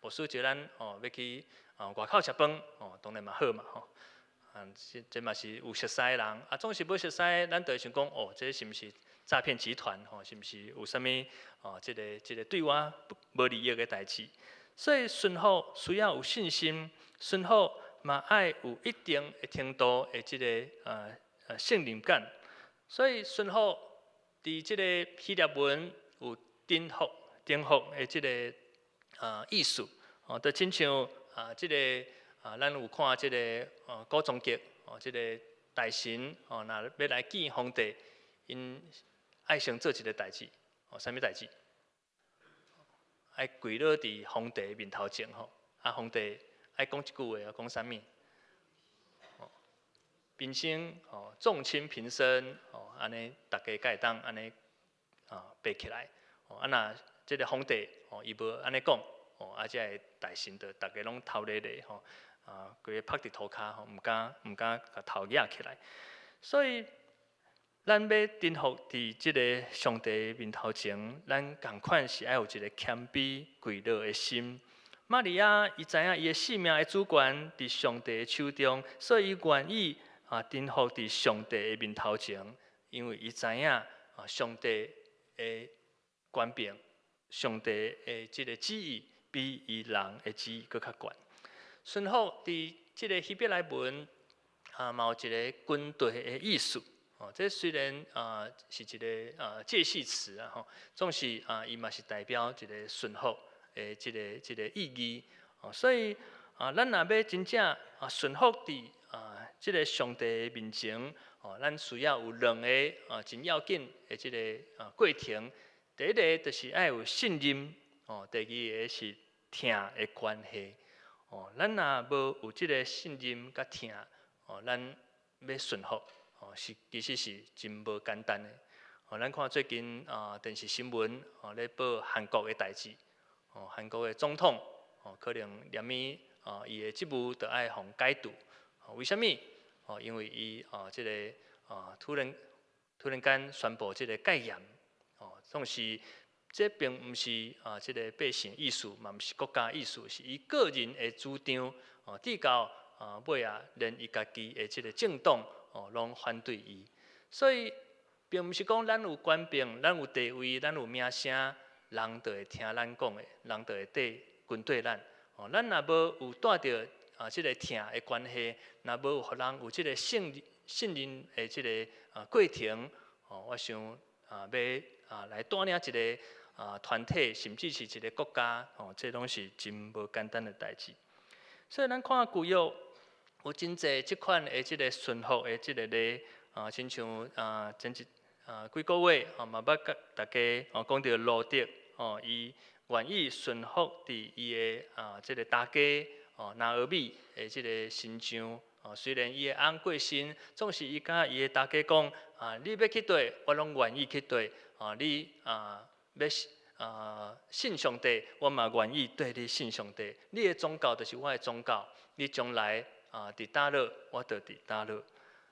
Speaker 3: 牧师叫咱要去外口食饭，当然嘛好嘛吼。这嘛是有熟悉的人，总是无熟悉，咱就会想讲这是毋是诈骗集团吼，是毋是有啥物即个对我无利益的代志？所以顺服需要有信心，顺服嘛爱有一定的程度的即个信任感。所以顺服伫即个希腊文有征服的即个意思，就亲像即个咱有看即个古装剧即个大神若要来见皇帝，因爱先做一个代志，啥物代志？爱跪落伫皇帝面头前皇帝爱讲一句话，讲啥物？平生众卿平生安尼大家才会当安尼背起来。若即个皇帝伊无安尼讲即个大臣就大家拢头咧咧规个趴伫涂骹毋敢甲头仰起来。所以咱要征服伫即个上帝面头前，咱共款是爱有一个谦卑跪落的心。玛利亚伊知影伊的性命的主权伫上帝的手中，所以伊愿意征服伫上帝的面头前，因为伊知影上帝的权柄，上帝的即个旨意比伊人的旨意搁较悬。顺服伫即个希伯来文嘛有一个军队的意思。这虽然是一个介系词总是伊嘛是代表一个顺服的即个意义。所以咱若要真正顺服伫即个上帝的面前，咱需要有两个真要紧的即个过程。第一个就是爱有信任，第二个是听的关系。咱若无有即个信任甲听，咱要顺服。其实是真无简单的。咱看最近电视新闻咧报韩国的代志，韩国的总统可能连伊的职务就爱互解除。为什么？因为伊即个突然间宣布即个戒严。总是这并毋是即个百姓意思，嘛毋是国家意思，是伊个人的主张。直到尾连伊家己的即个政党。拢反对伊，所以并毋是讲咱有权柄、咱有地位、咱有名声，人就会听咱讲的，人就会跟对咱。咱若无有带着即个听的关系，若无有互人有即个信任的即个过程，我想要来带领一个团体，甚至是一个国家，这拢是真无简单的代志。所以咱看旧约。有真侪即款的即个顺服的即个咧，亲像前几个月嘛捌甲大家讲到路德伊愿意顺服伫伊的即个大家拿俄米的即个身上。虽然伊的翁过身，总是伊甲伊的大家讲你要去佗，我拢愿意去佗。你要信上帝，我嘛愿意对你信上帝。你的宗教就是我的宗教，你将来。伫倒落，我就伫倒落。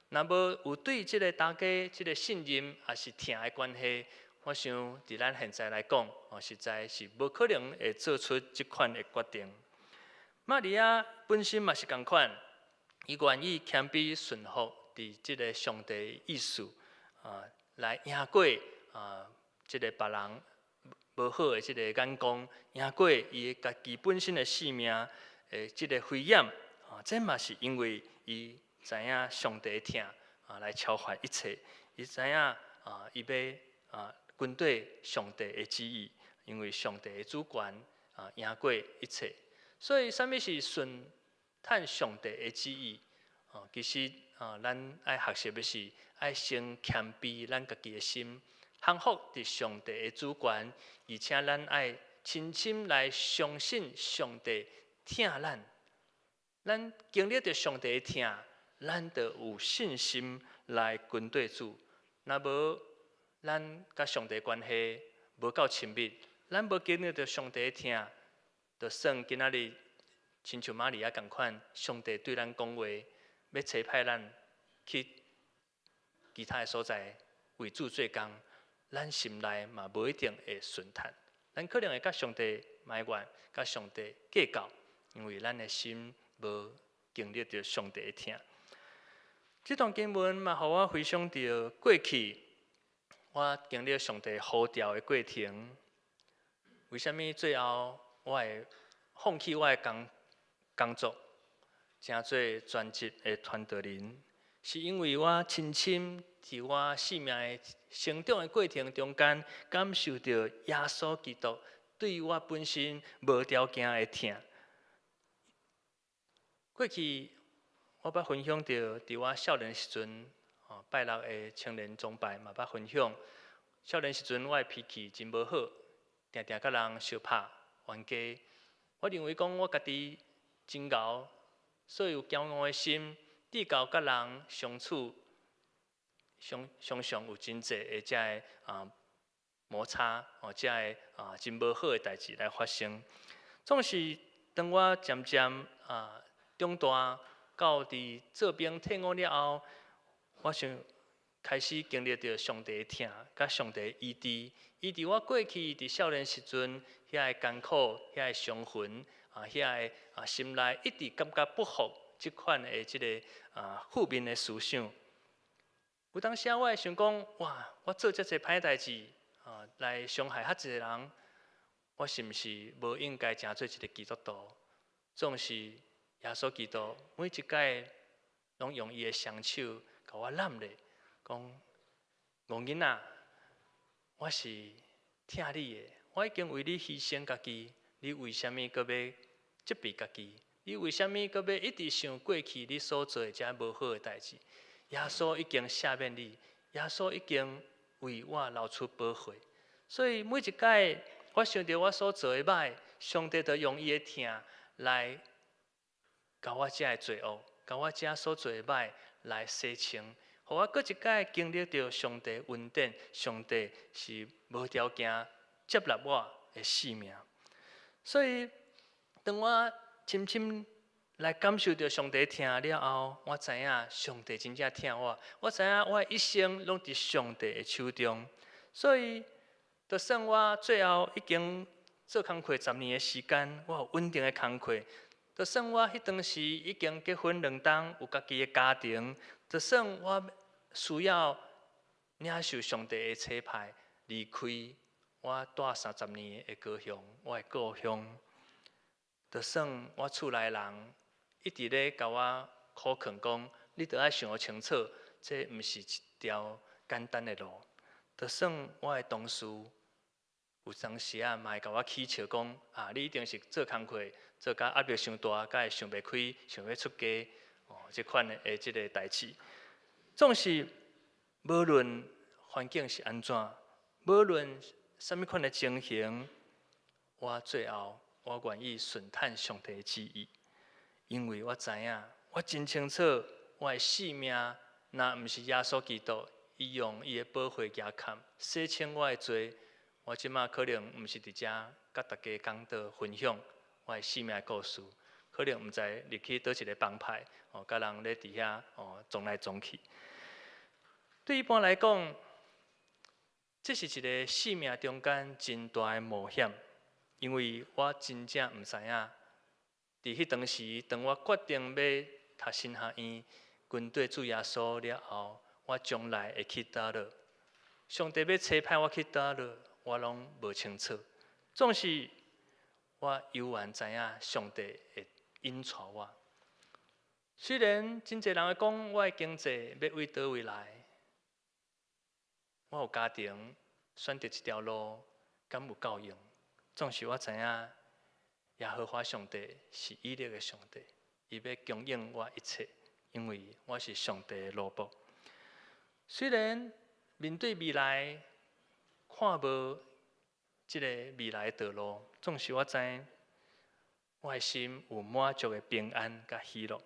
Speaker 3: 若无有对即个大家即个信任，也是听的关系，我想伫咱现在来讲，实在是无可能会做出即款的决定。玛利亚本身嘛是共款，伊愿意谦卑顺服伫即个上帝的意思，来赢过即个别人无好的即个眼光，赢过伊家己本身的性命的即个危险。这嘛是因为伊知影上帝的听来超越一切，伊知影伊要跟对上帝的旨意，因为上帝的主权赢过一切。所以，啥物是顺探上帝的旨意？其实咱爱学习的是爱先谦卑咱家己的心，降服伫上帝的主权，而且咱爱深深来相信上帝听咱。咱经历着上帝的听，咱就有信心来跟对主。若无咱甲上帝关系无够亲密，咱无经历着上帝的听，就算今仔日亲像玛利亚共款，上帝对咱讲话，要差派咱去其他的所在为主做工，咱心内嘛无一定会顺坦。咱可能会甲上帝埋怨，甲上帝计较，因为咱的心。无经历着上帝的听，这段经文嘛，互我回想到过去我经历上帝呼召的过程，为什么最后我会放弃我的工作，成做专职的传道人？是因为我深深伫我生命的成长的过程中间，感受到耶稣基督对我本身无条件的疼。过去我捌分享到，伫我少年时阵，拜六的青年崇拜嘛捌分享。少年时阵我的脾气真无好，常常甲人相拍、冤家。我认为讲我家己真敖，所以有骄傲的心，至到甲人相处，常常有真济的遮个摩擦，遮个真无好的代志来发生。总是当我渐渐长大，到伫做兵退伍了后，我想开始经历到上帝的疼，甲上帝的医治。医治我过去伫少年时阵遐个艰苦、遐个伤痕、遐个心内一直感觉不服即款的即个负面的思想。有当时我会想讲，哇，我做遮济歹代志，来伤害遐济人，我是毋是无应该成做一个基督徒？总是耶稣基督每一届拢用伊的双手甲我揽咧，讲戆囡仔，我是疼你的，我已经为你牺牲家己，你为虾米阁要责备家己？你为虾米阁要一直想过去你所做的遮无好的代志？耶稣已经赦免你，耶稣已经为我流出宝血，所以每一届我想到我所做的歹，上帝就用伊的疼来甲我遮的罪恶，甲我遮所做的歹来洗清，互我搁一届经历到上帝恩典，上帝是无条件接纳我的生命。所以当我深深来感受到上帝疼了后，我知影上帝真正疼我，我知影我的一生拢伫上帝的手中。所以，就算我最后已经做工课10年的时间，我有稳定的工课。就算我迄当时已经结婚2冬，有家己的家庭，就算我需要领受上帝的差派，离开我住30年的故乡，我的故乡。就算我厝内人一直咧甲我苦劝讲，你着爱想清楚，这毋是一条简单的路。就算我的同事有当时嘛会甲我起笑讲，你一定是做工课做甲压力伤大，甲会想袂开，想要出家，即款的即个代志。总是无论环境是安怎，无论什么款的情形，我最后我愿意顺探上帝的旨意。因为我知影，我真清楚，我的性命若毋是耶稣基督，伊用伊的宝血压砍，洗清我的罪，我即马可能毋是伫遮甲大家讲道分享我的性命的故事，可能毋知入去倒一个帮派，甲人咧伫遐撞来撞去。对一般来讲，这是一个生命中间真大的冒险，因为我真正毋知影。伫迄当时，当我决定要读神学院、军队主耶稣了后，我将来会去倒落？上帝要差派我去倒落，我拢无清楚。总是我犹原知影上帝会引带我。虽然真侪人会讲我的经济要为倒位来，我有家庭，选择这条路敢有够用？总是我知影。耶和华上帝是以利的上帝，伊要供应我一切，因为我是上帝的奴仆。虽然面对未来看无即个未来的道路，总是我知我的心有满足的平安甲喜乐，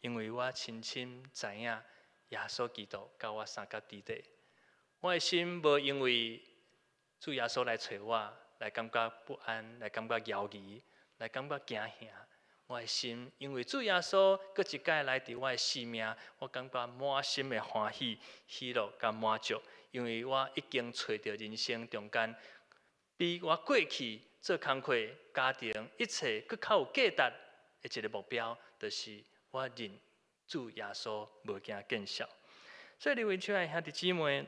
Speaker 3: 因为我深深知影耶稣基督甲我三角伫地。我的心无因为主耶稣来找我，来感觉不安，来感觉犹豫。来感觉惊吓，我的心因为主耶稣搁一届来伫我的生命，我感觉满心的欢喜、喜乐甲满足，因为我已经找到人生中间比我过去做工课、家庭一切搁较有价值的一个目标，就是我认主耶稣无惊见笑。所以，各位亲爱兄弟姊妹，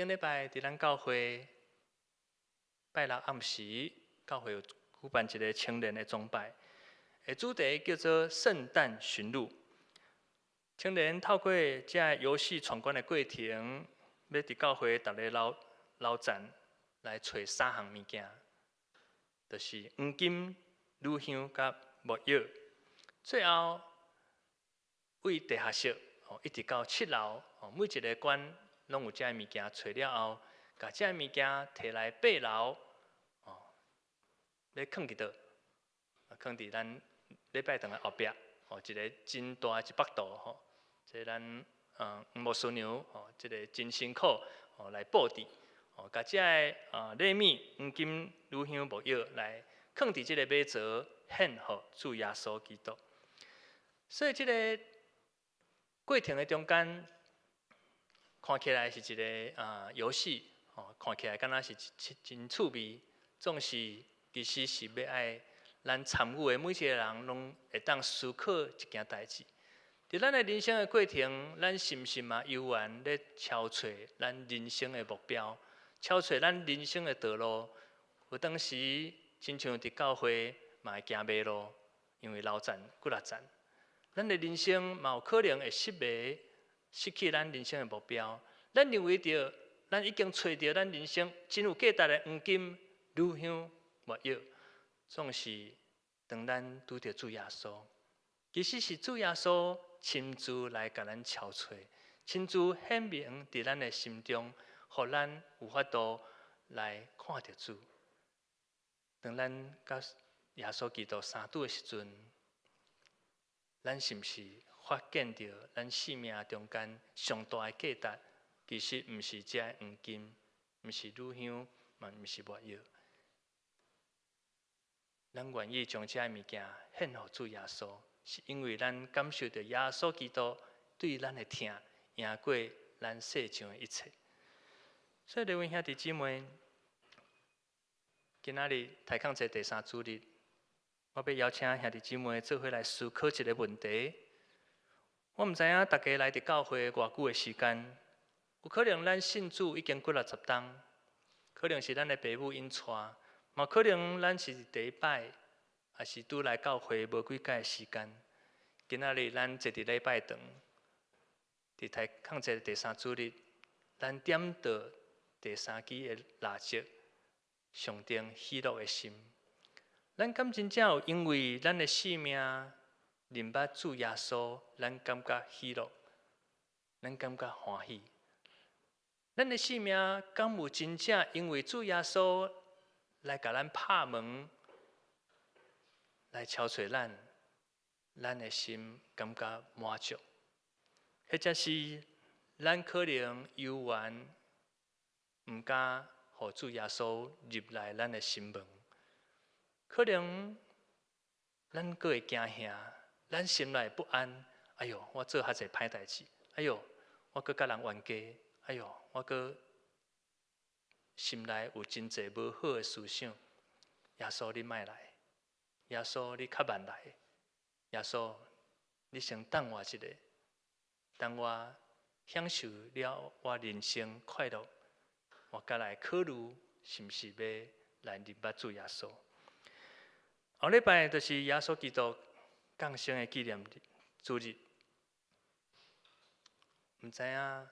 Speaker 3: 顶礼拜伫咱教会拜六暗时，教会有举办一个青年的崇拜，主题叫做圣诞驯鹿。青年透过这游戏闯关的过程，要伫教会逐个捞站来找3项物件，就是黄金、乳香甲木药。最后为地下室一直到7楼，每一个关拢有这物件找了后，把这物件摕来8楼，要放伫倒？放伫咱礼拜堂的后壁，一个真大一幅图吼，这咱牧师娘这个真辛苦来布置，把这个礼物、黄金、乳香、木药来放伫这个马槽，献给主耶稣基督。所以这个过程的中间，看起来是一个游戏，看起来敢若是真趣味，总是其实是要爱咱参与的每一个人拢会当思考一件代志。伫咱的人生的过程，咱是毋是嘛游玩咧敲找咱人生的目标，敲找咱人生的道路？有当时亲像伫教会嘛会行迷路，因为老站几落站。咱的人生嘛有可能会失迷，失去咱人生的目标。咱认为着，咱已经找到咱人生真有价值的黄金、乳香、木药，总是当咱拄着主耶稣，其实是主耶稣亲自来甲咱敲找，亲自显明伫咱的心中，互咱有法度来看着主。当咱甲耶稣基督相拄的时阵，咱是毋是发现到咱生命中间上大的价值？其实毋是这黄金，毋是乳香，嘛毋是木药。咱愿意将这物件献给主耶稣，是因为咱感受到耶稣基督对咱的疼，赢过咱世上的一切。所以，各位兄弟姊妹，今仔日台抗节第3主日，我要邀请兄弟姊妹做伙来思考一个问题。我毋知影大家来伫教会偌久的时间，有可能咱信主已经几60冬，可能是咱的父母引带，嘛可能咱是第一摆，也是拄来教会无几届的时间。今仔日咱坐伫礼拜堂，伫台抗节第3主日，咱点到第3支的蜡烛，上灯喜乐的心。咱敢真正有因为咱的生命认捌主耶稣，咱感觉喜乐，咱感觉欢喜。咱的生命敢有真正因为主耶稣来甲咱拍门，来敲找咱的心感觉满足？或者是咱可能犹原毋敢互主耶稣入来咱的心门？可能咱阁会惊吓，咱心内不安。哎哟，我做遐济歹代志。哎哟，我阁甲人冤家。哎哟，我阁心内有真济无好的思想。耶稣，你莫来！耶稣，你较慢来！耶稣，你先等我一下，等我享受了我人生快乐，我才来考虑是毋是要来认捌主耶稣。后礼拜就是耶稣基督降生的纪念主日，毋知影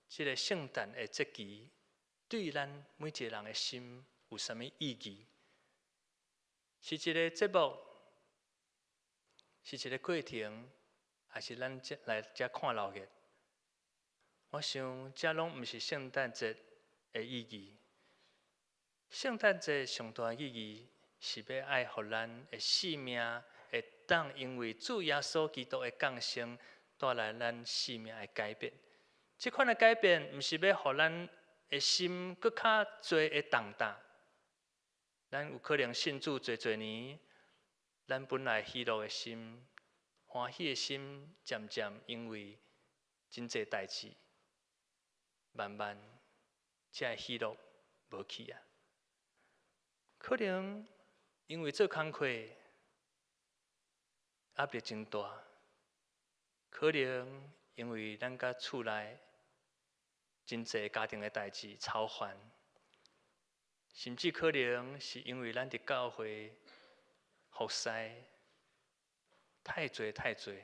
Speaker 3: 这个圣诞的节期对咱每一个人的心有啥物意义？是一个节目，是一个过程，还是咱来这看闹热？我想这拢毋是圣诞节的意义。圣诞节上大的意义，是要爱互咱的生命会当因为主耶稣基督的降生，带来咱生命的改变。这款的改变，毋是要互咱的心更较多的动荡。咱有可能信主侪年，咱本来喜乐的心、欢喜的心，渐渐因为真济代志，慢慢这喜乐无去啊。可能因为做工课压力真大，可能因为咱甲厝内真侪家庭的代志操烦，甚至可能是因为咱伫教会服侍太侪，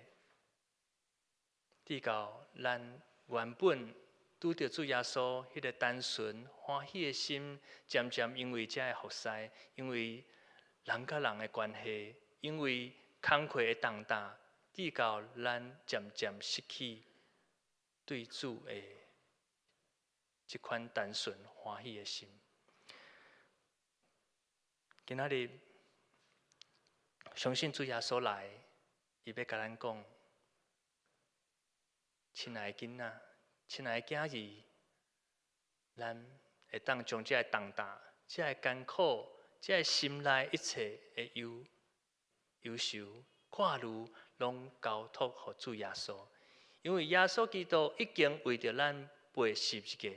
Speaker 3: 直到咱原本拄着主耶稣迄个单纯欢喜的心，渐渐因为这个服侍，因为人甲人的关系，因为工课的重担，直到咱渐渐失去对主的这款单纯欢喜的心。今仔日相信主耶稣来，伊要甲咱讲，亲爱的囡仔，亲爱的囝儿，咱会当将这个重担、这个艰苦、这个心内一切的忧愁、挂虑，拢交托给主耶稣。因为耶稣基督已经为着咱背十字架，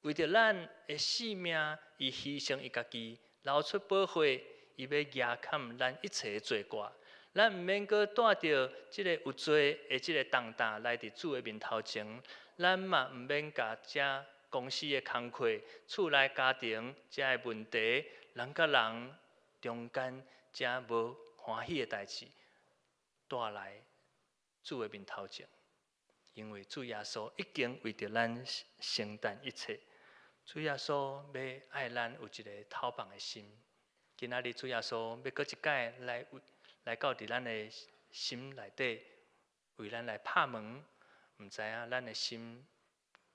Speaker 3: 为着咱的性命，伊牺牲伊家己，流出宝血，伊要压砍咱一切的罪过。咱毋免阁带着即个有罪的即个重担来伫主的面头前，咱嘛毋免甲遮公司的工课、厝内家庭遮的问题、人甲人中间遮无欢喜的代志，带来主的面头前。因为主耶稣已经为着咱承担一切，主耶稣要爱咱有一个透放的心。今仔日主耶稣要搁一摆来到伫咱的心内底，为咱来拍门，毋知影咱的心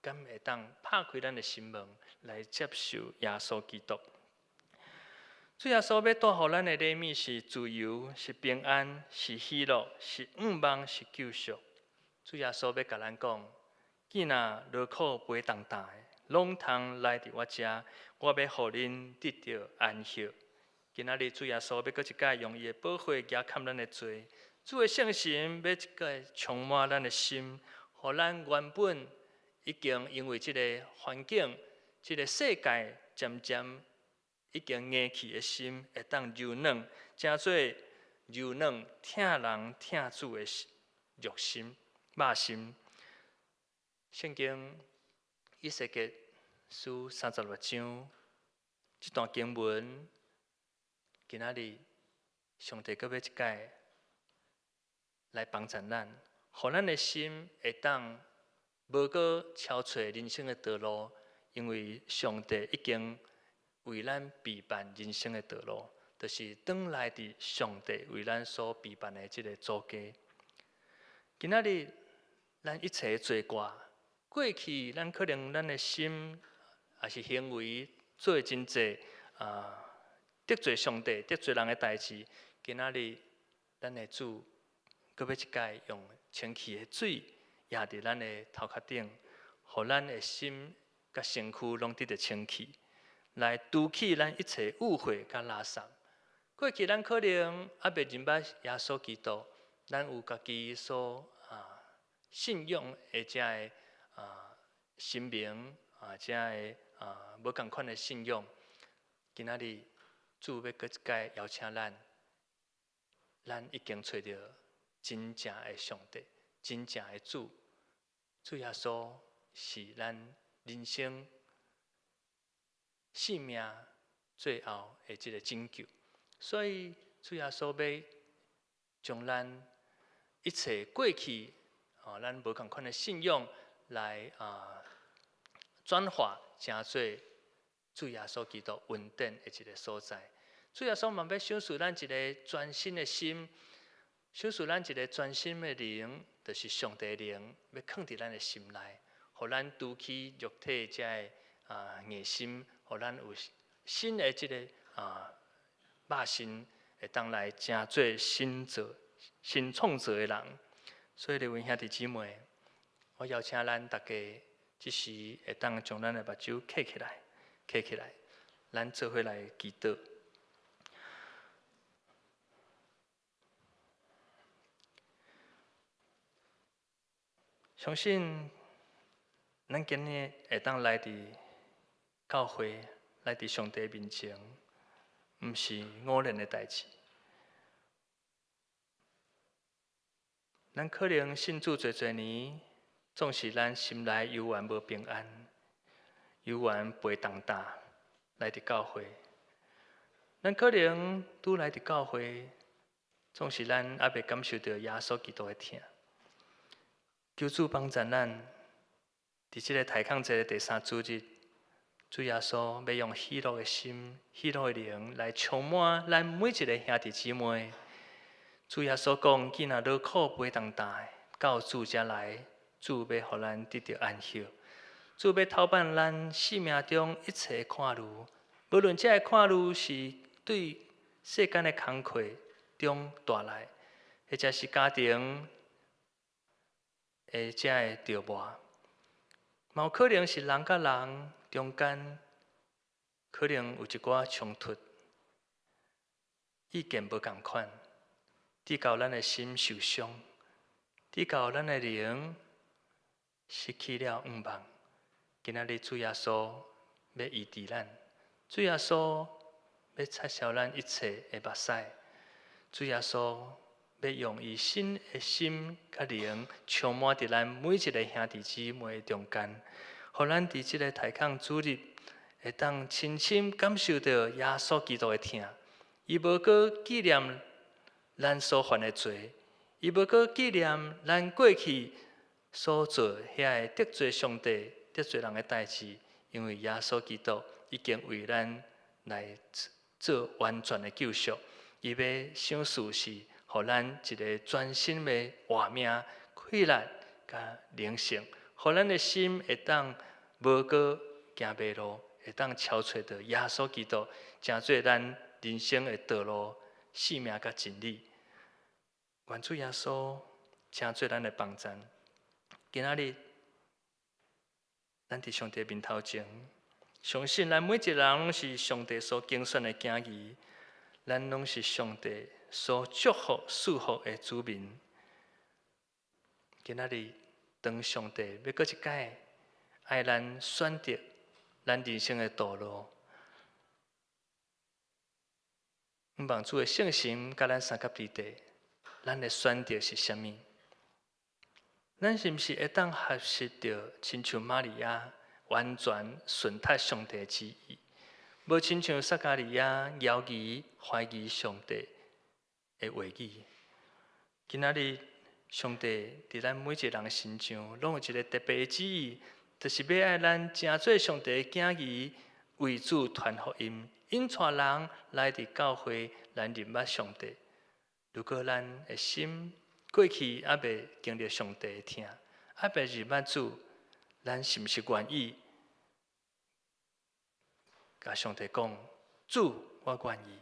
Speaker 3: 敢会当拍开咱的心门，来接受耶稣基督。主耶稣要带予咱的礼物是自由，是平安，是喜乐，是望，是救赎。主耶稣要甲咱讲，囡仔劳苦背重担的，拢通来伫我遮，我要互恁得到安息。今仔日主耶稣要搁一摆用伊的宝血压砍咱的罪，主的圣神要一摆充满咱的心，互咱原本已经因为即个环境、即个世界渐渐已经硬去的心，会当柔软，正做柔软疼人疼主的肉心、肉心。圣经以西结书36章这段经文。今仔日，上帝阁要一摆来帮助咱，互咱的心会当无阁超找人生的道路，因为上帝已经为咱备办人生的道路，就是转来伫上帝为咱所备办的这个主家。今仔日，咱一切的罪过，过去咱可能咱的心也是行为做真济得罪上帝、得罪人的代志，今仔日咱的主，阁要一摆用清气的水压伫咱的头壳顶，互咱的心甲身躯拢得到清气，来除去咱一切误会甲垃圾。过去咱可能还未认捌耶稣基督，咱有家己所信仰的遮个神明遮个无共款的信仰，今仔日。主要搁一摆邀请咱已经找到真正的上帝，真正的主。主耶稣是咱人生性命最后的这个拯救，所以主耶稣要将咱一切过去咱无共款的信仰来转化成做。主耶稣基督稳定的一个所在，主耶稣嘛要享受咱一个全新的心，享受咱一个全新的灵，就是上帝的灵，要放伫咱的心内，互咱除去肉体这个硬心，互咱有新的这个肉身，会当来成做新创造的人。所以，各位兄弟姊妹，我邀请咱大家，即时会当将咱的目睭闭起来。起来，咱做伙来祈祷。相信咱今日会当来伫教会，来伫上帝面前，毋是偶然的代志。咱可能信主侪年，总是咱心内犹原无平安。有缘陪同大来伫教会。咱可能拄来伫教会，总是咱还未感受到耶稣基督的疼。求主帮助咱，伫即个太空节的第3主日，主耶稣要用喜乐的心、喜乐的灵来充满咱每一个兄弟姊妹。主耶稣讲：囡仔劳苦陪同大的，到主遮来，主要互咱得到安息。主要偷办咱生命中一切的看路，无论这个看路是对世间的工课中带来，或者是家庭的这个着磨，嘛有可能是人甲人中间可能有一寡冲突，意见无同款，直到咱的心受伤，直到咱的灵失去了盼望。今仔日主耶稣要医治咱，主耶稣要擦消咱一切的目屎，主耶稣要用伊新的心甲灵充满伫咱每一个兄弟姊妹中间，互咱伫即个太空主日会当深深感受到耶稣基督的疼。伊无搁纪念咱所犯的罪，伊无搁纪念咱过去所做遐个得罪上帝、得罪人的代志，因为耶稣基督已经为咱来做完全的救赎。伊要想事是，互咱一个全新的活命、快乐甲灵性，互咱的心会当无搁行迷路，会当超找到耶稣基督，成做咱人生的道路、生命甲真理。愿主耶稣成做咱的帮助。今仔日，咱伫上帝面头前，相信咱每一个人拢是上帝所拣选的囝儿，咱拢是上帝所祝福、祝福的子民。今仔日，当上帝要搁一摆爱咱选择咱人生的道路，望主的圣神甲咱三甲伫地，咱的选择是啥物？咱是毋是会当合适着，亲像玛利亚完全顺服上帝的旨意，无亲像撒加利亚犹疑怀疑上帝的话语？今仔日，上帝伫咱每一个人心上，拢有一个特别的旨意，就是要爱咱成做上帝的囝儿，为主传福音，引带人来伫教会来认捌上帝。如果咱的心过去还未经历上帝的疼，还未认捌主，咱是毋是愿意甲上帝讲：主，我愿意。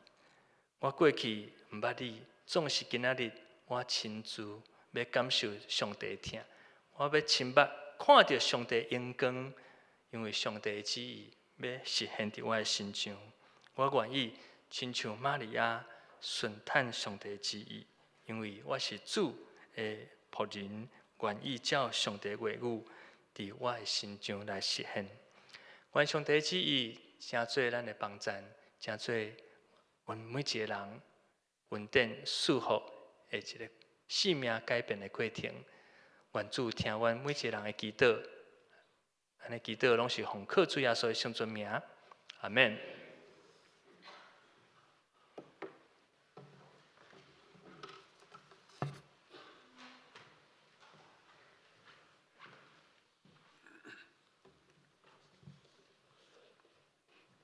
Speaker 3: 我过去毋捌你，总是今仔日我亲自要感受上帝的疼，我要亲目看到上帝的荣光，因为上帝的旨意要实现伫我的身上。我愿意亲像玛利亚顺坦上帝的旨意，因为我是主的仆人，愿意照上帝的话语伫我的心中来实现。愿上帝的旨意成做咱的帮助，成做阮每一个人稳定舒服的一个生命改变的过程。愿主听阮每一个人的祈祷，安尼祈祷拢是奉靠主耶稣的圣尊名，阿免。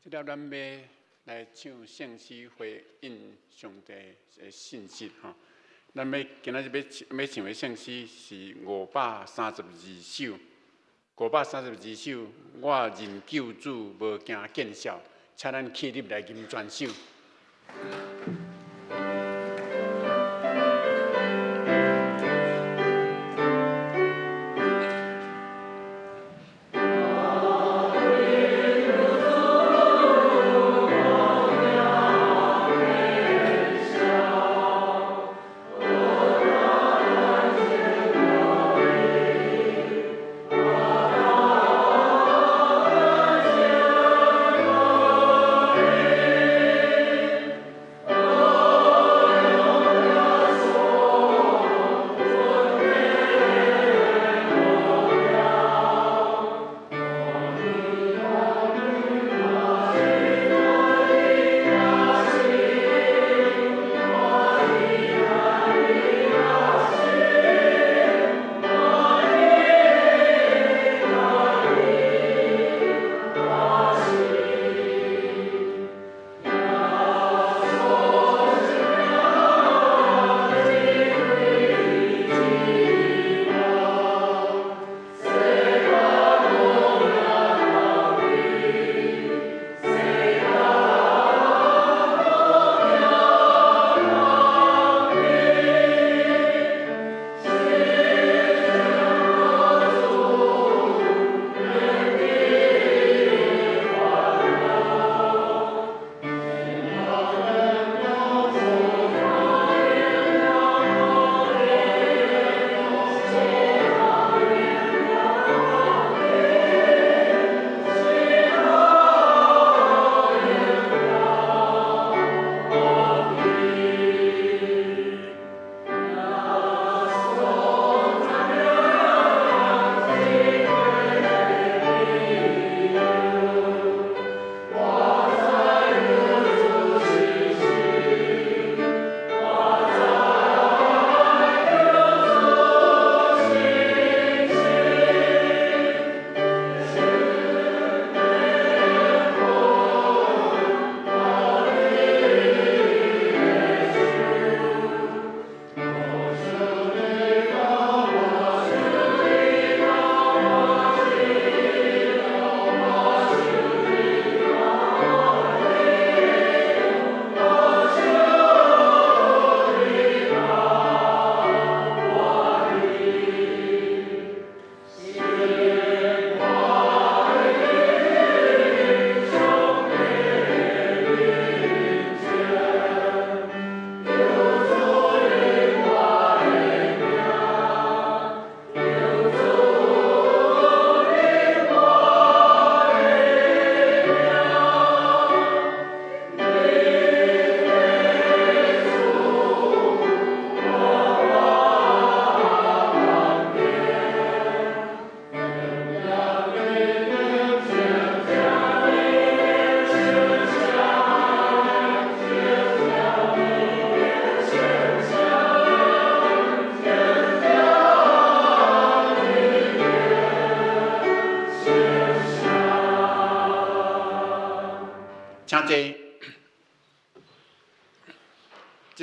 Speaker 2: 即了咱要来唱圣诗回应上帝的信息吼。咱今仔日要唱的圣诗是532首，532首。我认救主，无惊见笑，请咱起立来吟全首。
Speaker 4: 我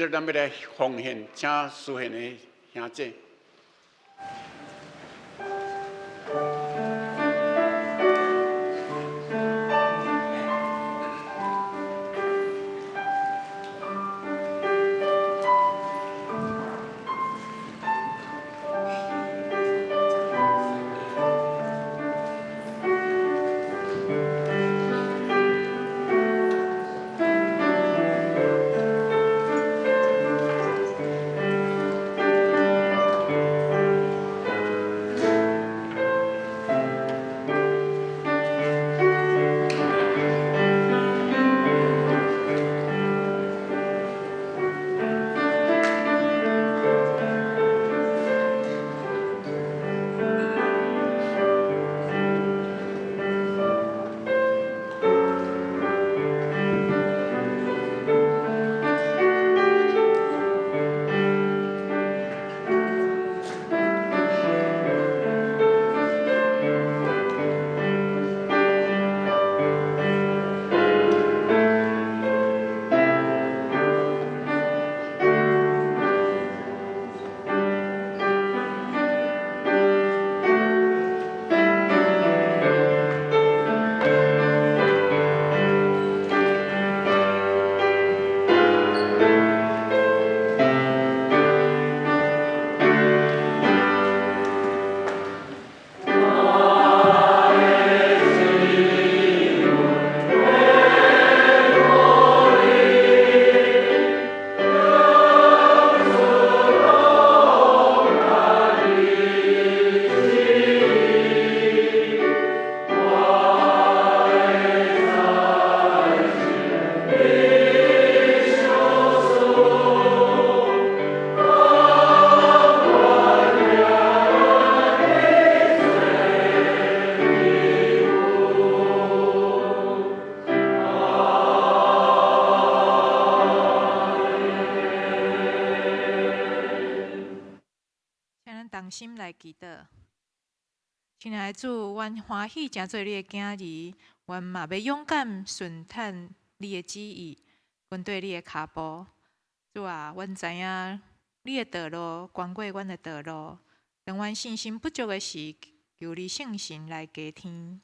Speaker 2: 着咱要来奉献，请属献的兄姐。
Speaker 1: 同心来祈祷。亲爱的主，阮欢喜真做你的囝儿，阮嘛要勇敢顺探你的旨意，跟对你的脚步。主啊，阮知影你的道路宽过阮的道路，当阮信心不足的时，求你圣神来加添。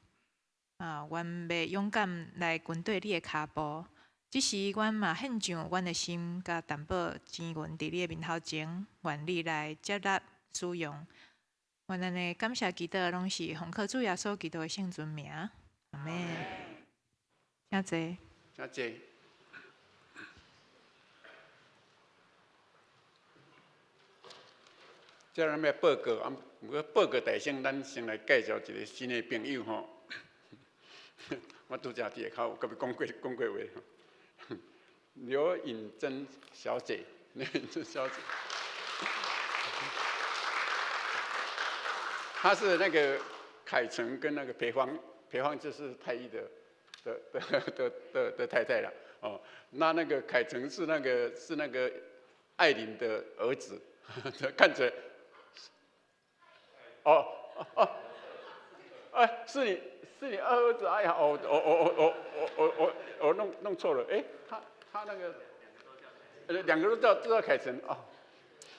Speaker 1: 阮要勇敢来跟对你的脚步。只是阮嘛献上阮的心，甲担保钱源伫你的面头前，愿你来接纳使用。阮安尼感谢祈祷，拢是奉靠主耶稣基督的圣尊名，阿门。请坐。
Speaker 2: 请坐。即咱要报告，不过报告大先，咱先来介绍一个新的朋友吼。我拄则伫下口有甲伊讲过话。刘颖珍小姐，刘颖珍小姐。她是那个凯成跟那个裴芳就是太医的太太了哦。那个凯成是那个艾琳的儿子，看着，是你二儿子，哎呀，我弄错了，他那个两个都叫凯成哦，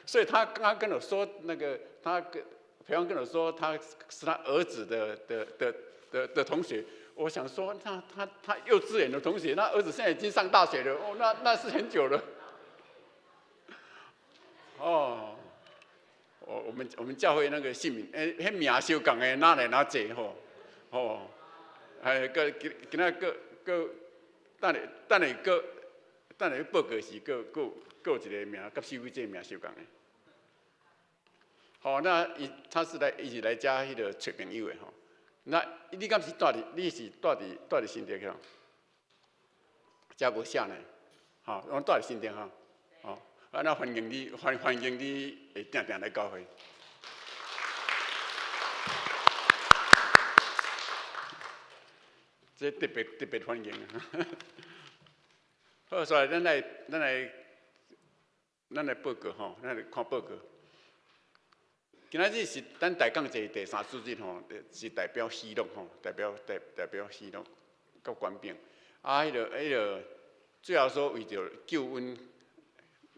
Speaker 2: 所以他刚刚跟我说那个裴芳跟我说他是他儿子的同学，我想说他幼稚园的同学，那儿子现在已经上大学了，哦，那是很久了。哦，我们教会那个姓名，迄名相共的哪来哪济吼，哦，今仔个等下报告时，个有一个名，甲秀慧这名相共的。好，那他是一起来家迄个找朋友的吼。那你敢是你是住伫新店去？遮无啥呢，吼，我住伫新店吼，哦，那欢迎你会定定来教会。这特别欢迎啊！好，所以咱来报告吼，咱来看报告。今仔日是咱大港节第3主日吼，是代表喜乐吼，代表喜乐，甲官兵。迄个最后说为着救恩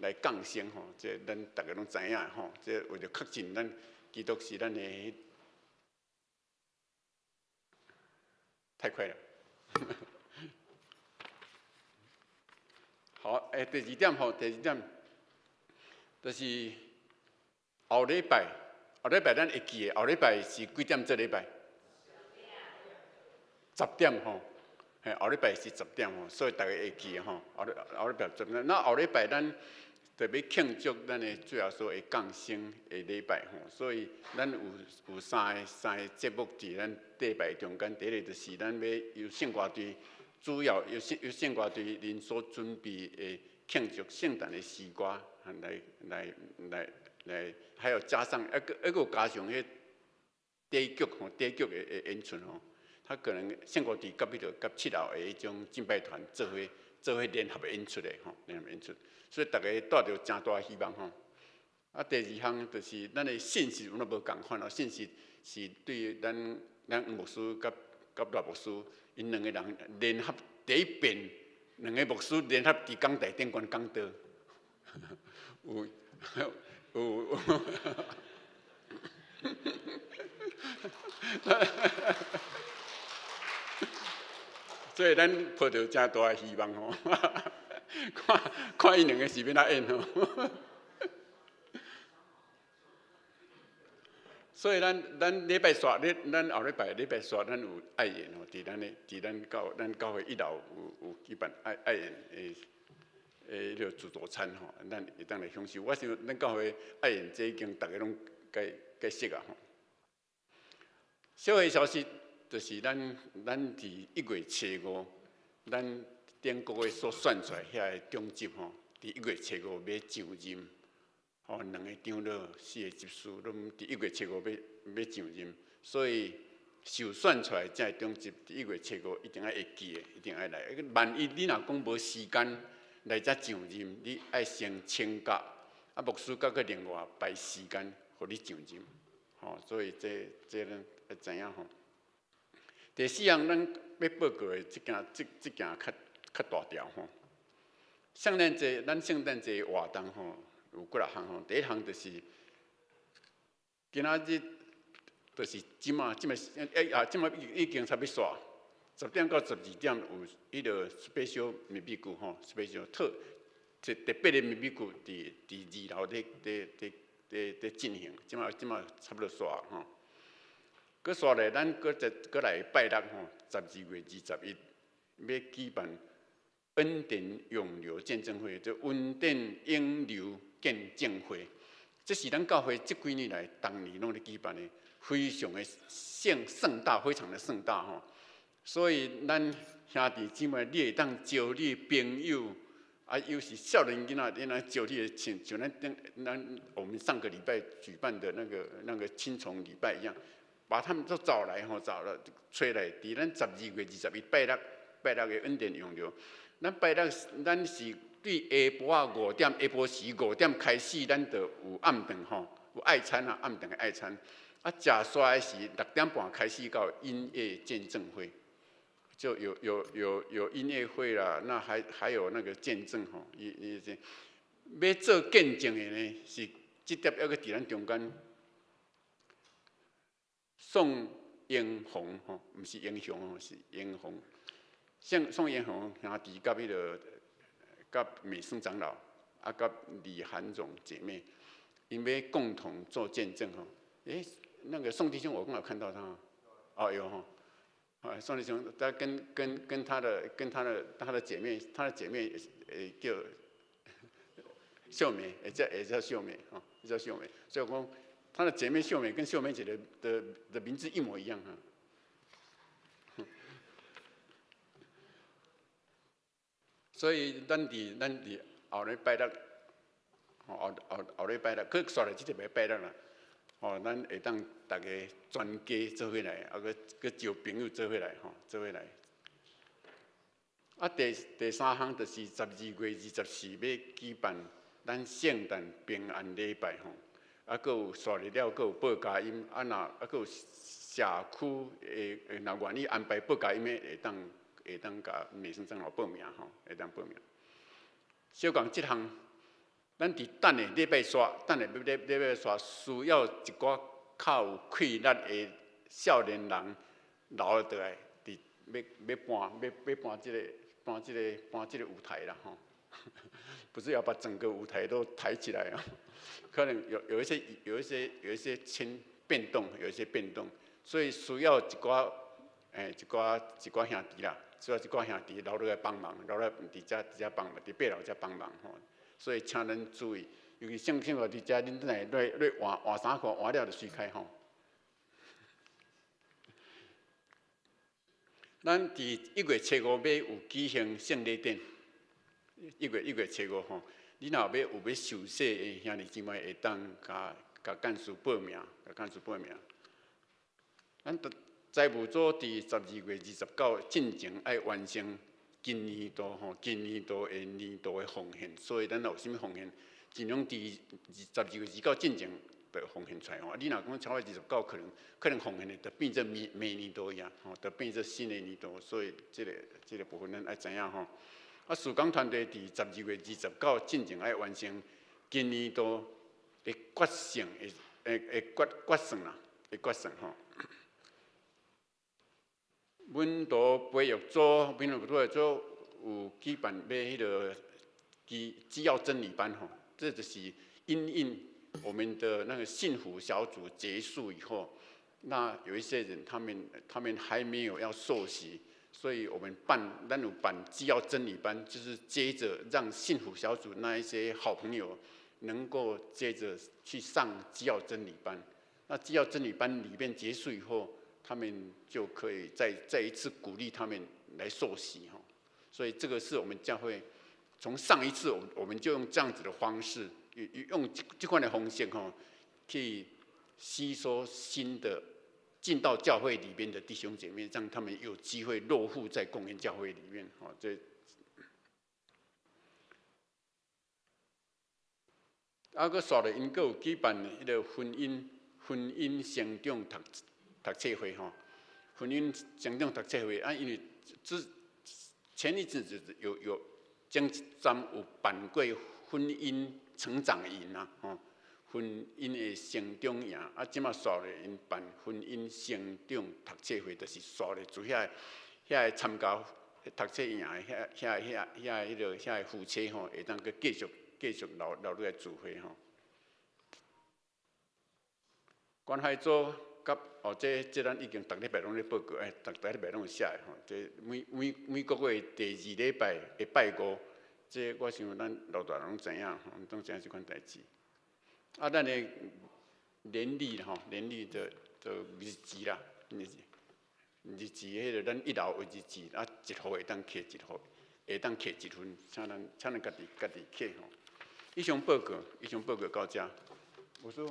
Speaker 2: 来降生吼，这咱大家拢知影吼，这为着确信咱基督是咱的，太快了。好，第二点吼，第二点就是后礼拜咱会记的，后礼拜是几点？这礼拜10点吼，后礼拜是10点吼，所以大家会记的吼。后礼拜10点，那后礼拜咱特别庆祝咱的最后所的降生的礼拜吼，所以咱有三个节目伫咱礼拜中间。第一个就是咱要由圣歌队，主要由圣歌队恁所准备的庆祝圣诞的诗歌，来，还有加上一个加上迄第曲的演出吼，他可能圣歌队甲7号的迄种敬拜团做伙联合演出的吼，联合演出。所以大家带着真大希望吼。啊，第二项就是咱的信息有那无共款哦，信息是对于咱牧师甲大牧师因两个人联合第一遍，两个牧师联合伫讲台顶悬讲道，有所以咱抱着真大希望吼。看伊两个是要哪演吼，所以咱礼拜煞，咱后礼拜煞，咱有爱演吼，伫咱教会1楼有举办爱演迄个自助餐吼，咱会当来享受。我想咱教会爱演这已经大家拢该熟啊吼。小个消息就是咱伫1月7号，咱顶个月所选出来遐个中级吼，伫1月7号要上任，吼2个长老4个执事，拢伫1月7号要上任，所以受选出来这个中级，伫1月7号一定要会记的，一定要来。万一你若讲无时间来遮上任，你爱先请假，啊牧师甲佮另外排时间，互你上任，吼，所以这咱会知影吼。第4项咱要报告的这件较大条吼，圣诞节活动吼有几6项吼。第一项就是，今仔日就是即马已经差不多煞10点到12点有迄个 special 密闭句吼 ，special 特别的密闭句伫2楼伫进行，即马差不多煞吼。佮煞咧，咱佮来拜六吼，12月21要举办恩典涌流见证会，就恩典涌流见证会，这是咱教会这几年来当年拢咧举办的，非常的盛大，非常的盛大吼。所以咱兄弟姊妹，你会当招你的朋友，啊，又是少年囡仔，你招你的像咱我们上个礼拜举办的那个青虫礼拜一样，把他们都找来吼，找了吹来，伫咱12月21拜六的恩典涌流。咱拜六，咱是对下晡5点，下晡时5点开始，咱就有暗顿吼，有爱餐啊，暗顿的爱餐。啊，食煞的是6点半开始到音乐见证会，就有音乐会啦，那还有那个见证吼，要做见证的呢，是这点要个伫咱中间，宋英红吼，毋是英雄吼，是英红。宋英红兄弟甲迄个甲美生长老啊，甲李涵总姐妹，因要共同做见证吼。那个宋弟兄，我刚好看到他，哦有吼，啊宋弟兄，他跟他的姐妹叫秀美，也叫秀美哦，叫秀美，所以讲他的姐妹秀美跟秀美姐的名字一模一样哈。所以咱伫后礼拜六，后礼拜六，佮煞来即个礼拜六啦。哦，咱会当大家全家做伙来，啊，佮招朋友做伙来，吼，做伙来。啊，第3项就是12月24要举办咱圣诞平安礼拜，吼，啊，佮有煞日了，佮有报佳音，啊，佮有社区若愿意安排报佳音的，会当甲美生长老报名吼，会当报名。小讲即项咱伫等下礼拜刷，等下礼拜刷，需要一寡较有气力的少年人留落来，伫要搬这个舞台啦吼，不是要把整个舞台都抬起来啊，可能有一些变动，有一些变动，所以需要一寡兄弟啦，需要一寡兄弟留落来帮忙，留落来伫遮帮忙，伫八楼遮帮忙吼。所以请恁注意，尤其像我伫遮，恁来换衫裤，换了就随开吼。咱伫1月初5要有举行圣礼典，1月初5吼，你若有要受洗的兄弟姊妹，会当甲干事报名，咱财务组伫12月29进前爱完成。今年度的年度的奉献，所以咱有啥物奉献，尽量伫12月29进前就奉献出来吼。你若讲超过29，可能奉献的就变做明年度呀，吼，就变做新的年度。所以这个部分咱爱知影吼。啊，事工团队伫12月29进前爱完成今年度的决胜决算啦，决算吼。阮读培育组有举办要迄个基要真理班吼，这就是因应我们的那个幸福小组结束以后，那有一些人他们还没有要受洗，所以我们咱有办基要真理班，就是接着让幸福小组那一些好朋友能够接着去上基要真理班。那基要真理班里面结束以后，他们就可以再一次鼓励他们来受洗哈，所以这个是我们教会从上一次我们就用这样子的方式，用这款的方式哈，去吸收新的进到教会里面的弟兄姐妹，让他们有机会落户在公园教会里面哈。这个刷了因有举办迄个婚姻成长读册会吼，婚姻成长读册会啊，因为前一阵子有江站有办过婚姻成长营啊，吼，婚姻的成长营啊，即马刷咧因办婚姻成长读册会，就是刷咧做遐参加读册营的遐夫妻吼，会当去继续留落来聚会吼。关怀组甲这咱已经逐礼拜拢咧报告，逐礼拜拢有写的吼。这每个月第2礼拜的拜5，这我想咱老大人拢知影吼，拢知影这款代志。啊，咱的年历吼，年历就日期啦，日期迄个咱1楼有日期，啊1号会当刻1号，会当刻1分，请咱家己刻吼。以上报告到这。我说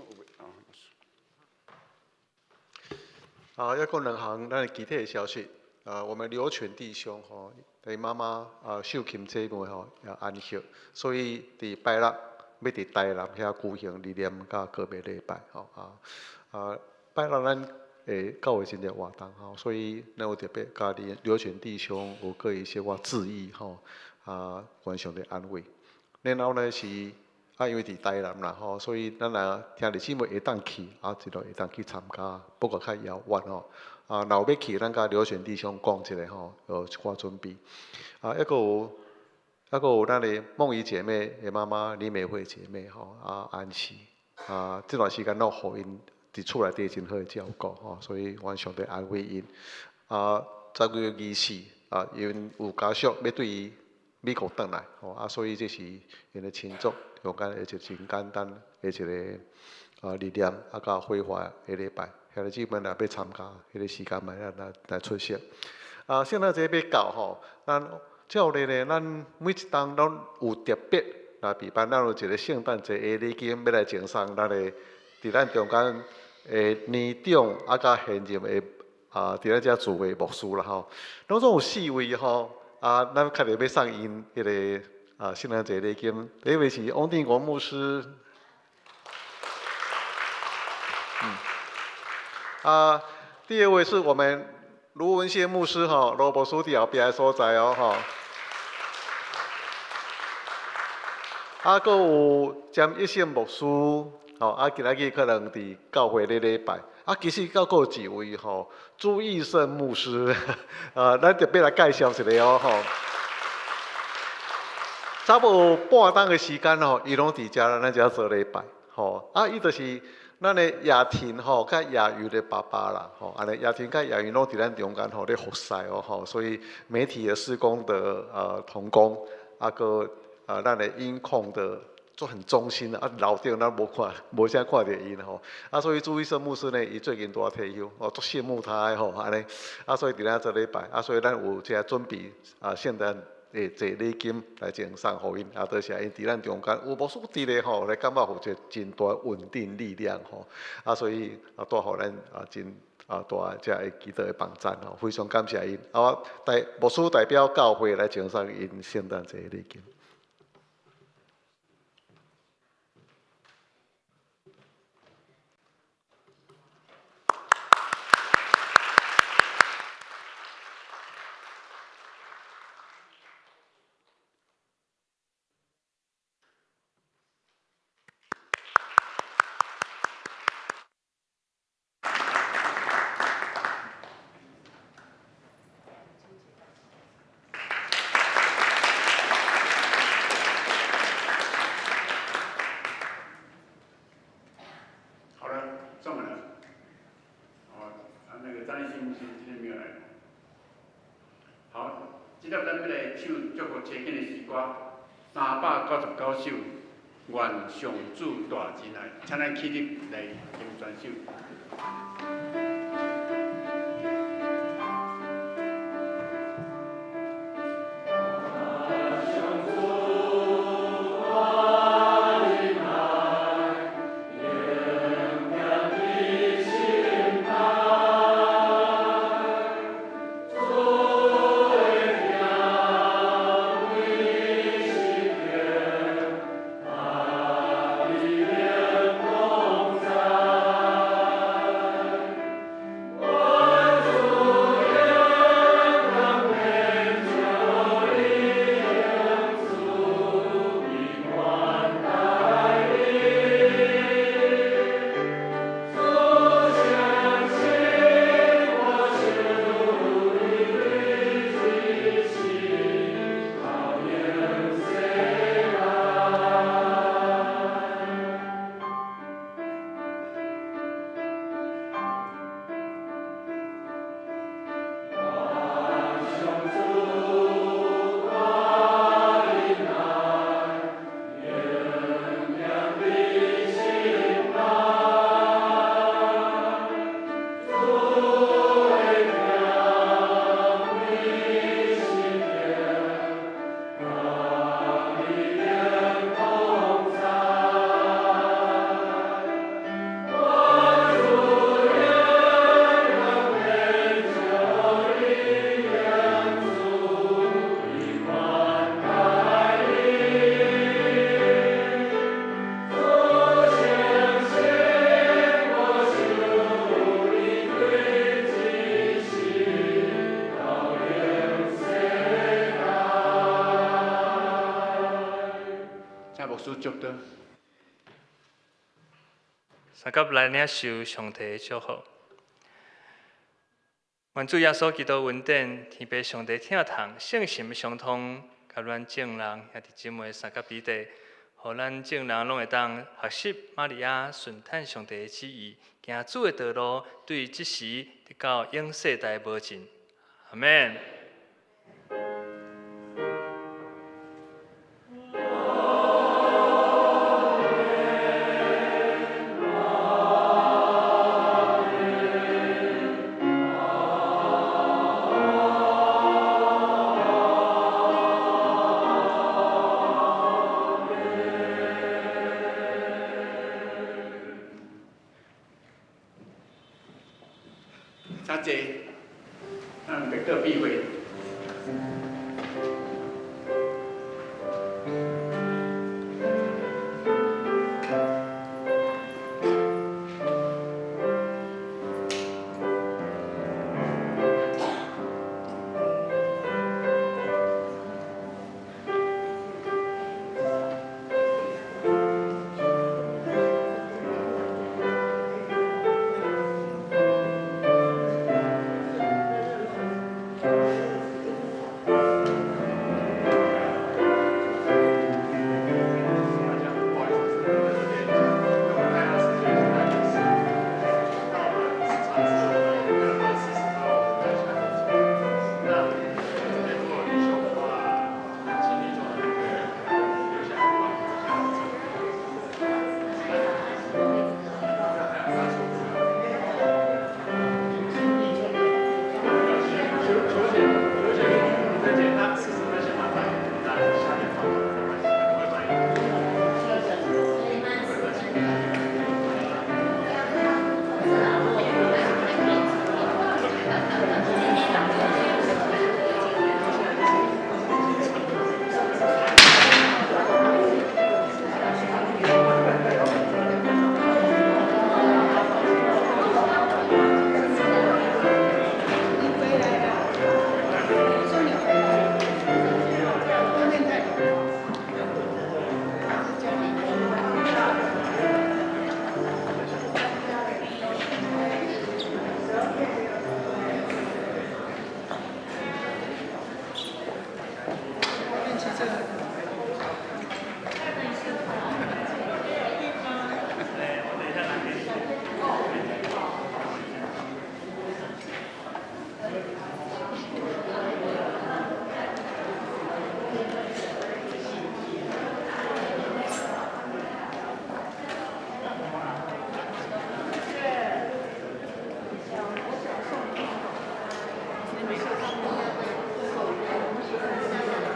Speaker 4: 要讲2项咱具体的消息。我们刘全弟兄吼，伊妈妈秀琴姐妹吼也安息，所以伫拜六要伫台南遐举行纪念甲告别礼拜吼拜六咱会教会真侪活动吼，所以咱有特别甲刘全弟兄有过一些致意吼愿上帝安慰。然后呢是因为伫台南啦吼，所以咱若听弟姊妹会当去，一路会当去参加，不过较遥远吼。若有要去，咱甲刘璇弟兄讲一下吼，有一寡准备。抑个有咱的梦怡姐妹的妈妈李美惠姐妹吼，安息这段时间拢互因伫厝内底真好的照顾吼，所以愿上帝安慰因。12月24因有家属要对伊美国转来吼，所以这是因的亲族。中间会一个真简单的一个理念，甲会话的礼拜，遐个基本来要参加，迄个时间嘛来出席。现在这要到吼，咱照例咧，咱每一档拢有特别比方咱有一个圣诞节的礼金要来赠送咱的，伫咱中间年长甲现任的伫咱遮住的牧师啦吼，拢总有4位吼，咱确定要送因迄个。圣诞节礼金，第一位是翁定国牧师，第二位是我们卢文谢牧师哈，罗伯书弟后边的所在哦哈，啊，佫有詹一性牧师，吼，啊，今仔日可能伫教会咧礼拜，啊，其实佫有几位吼，朱义胜牧师，咱特别来介绍一下哦，吼。差不多半当的时间吼，伊拢伫遮咱遮做礼拜，吼，啊，伊就是咱的亚婷吼，甲亚瑜的爸爸啦，吼，安尼亚婷甲亚瑜拢伫咱中间吼咧服侍哦，吼，所以媒体的施工的同工，啊个咱的音控的做很忠心的，啊楼顶咱无啥看到因吼，啊所以朱医生牧师呢，伊最近都要退休，哦，足羡慕他的吼，安尼，啊所以伫咱做礼拜，啊所以咱有这准备现在。坐礼金来赠送互因，啊，多谢因伫咱中间有无数伫咧吼，来感觉有一个真大稳定力量吼，啊，所以带互咱真大这个基督的帮赞吼，非常感谢因，啊，牧师代表教会来赠送因圣诞节礼金。
Speaker 2: 即粒咱要来唱祝福车间的诗歌399首，愿上主大仁爱，请咱起立来吟全首。
Speaker 3: 三甲来领受上帝的祝福。愿主耶稣基督恩典，天父上帝疼痛，圣心相通，甲咱众人兄弟姊妹三甲彼得，互咱众人拢会当学习玛利亚顺坦上帝的旨意，行主的道路，对即时直到永世代无尽。阿门。
Speaker 2: 真济，别个避讳。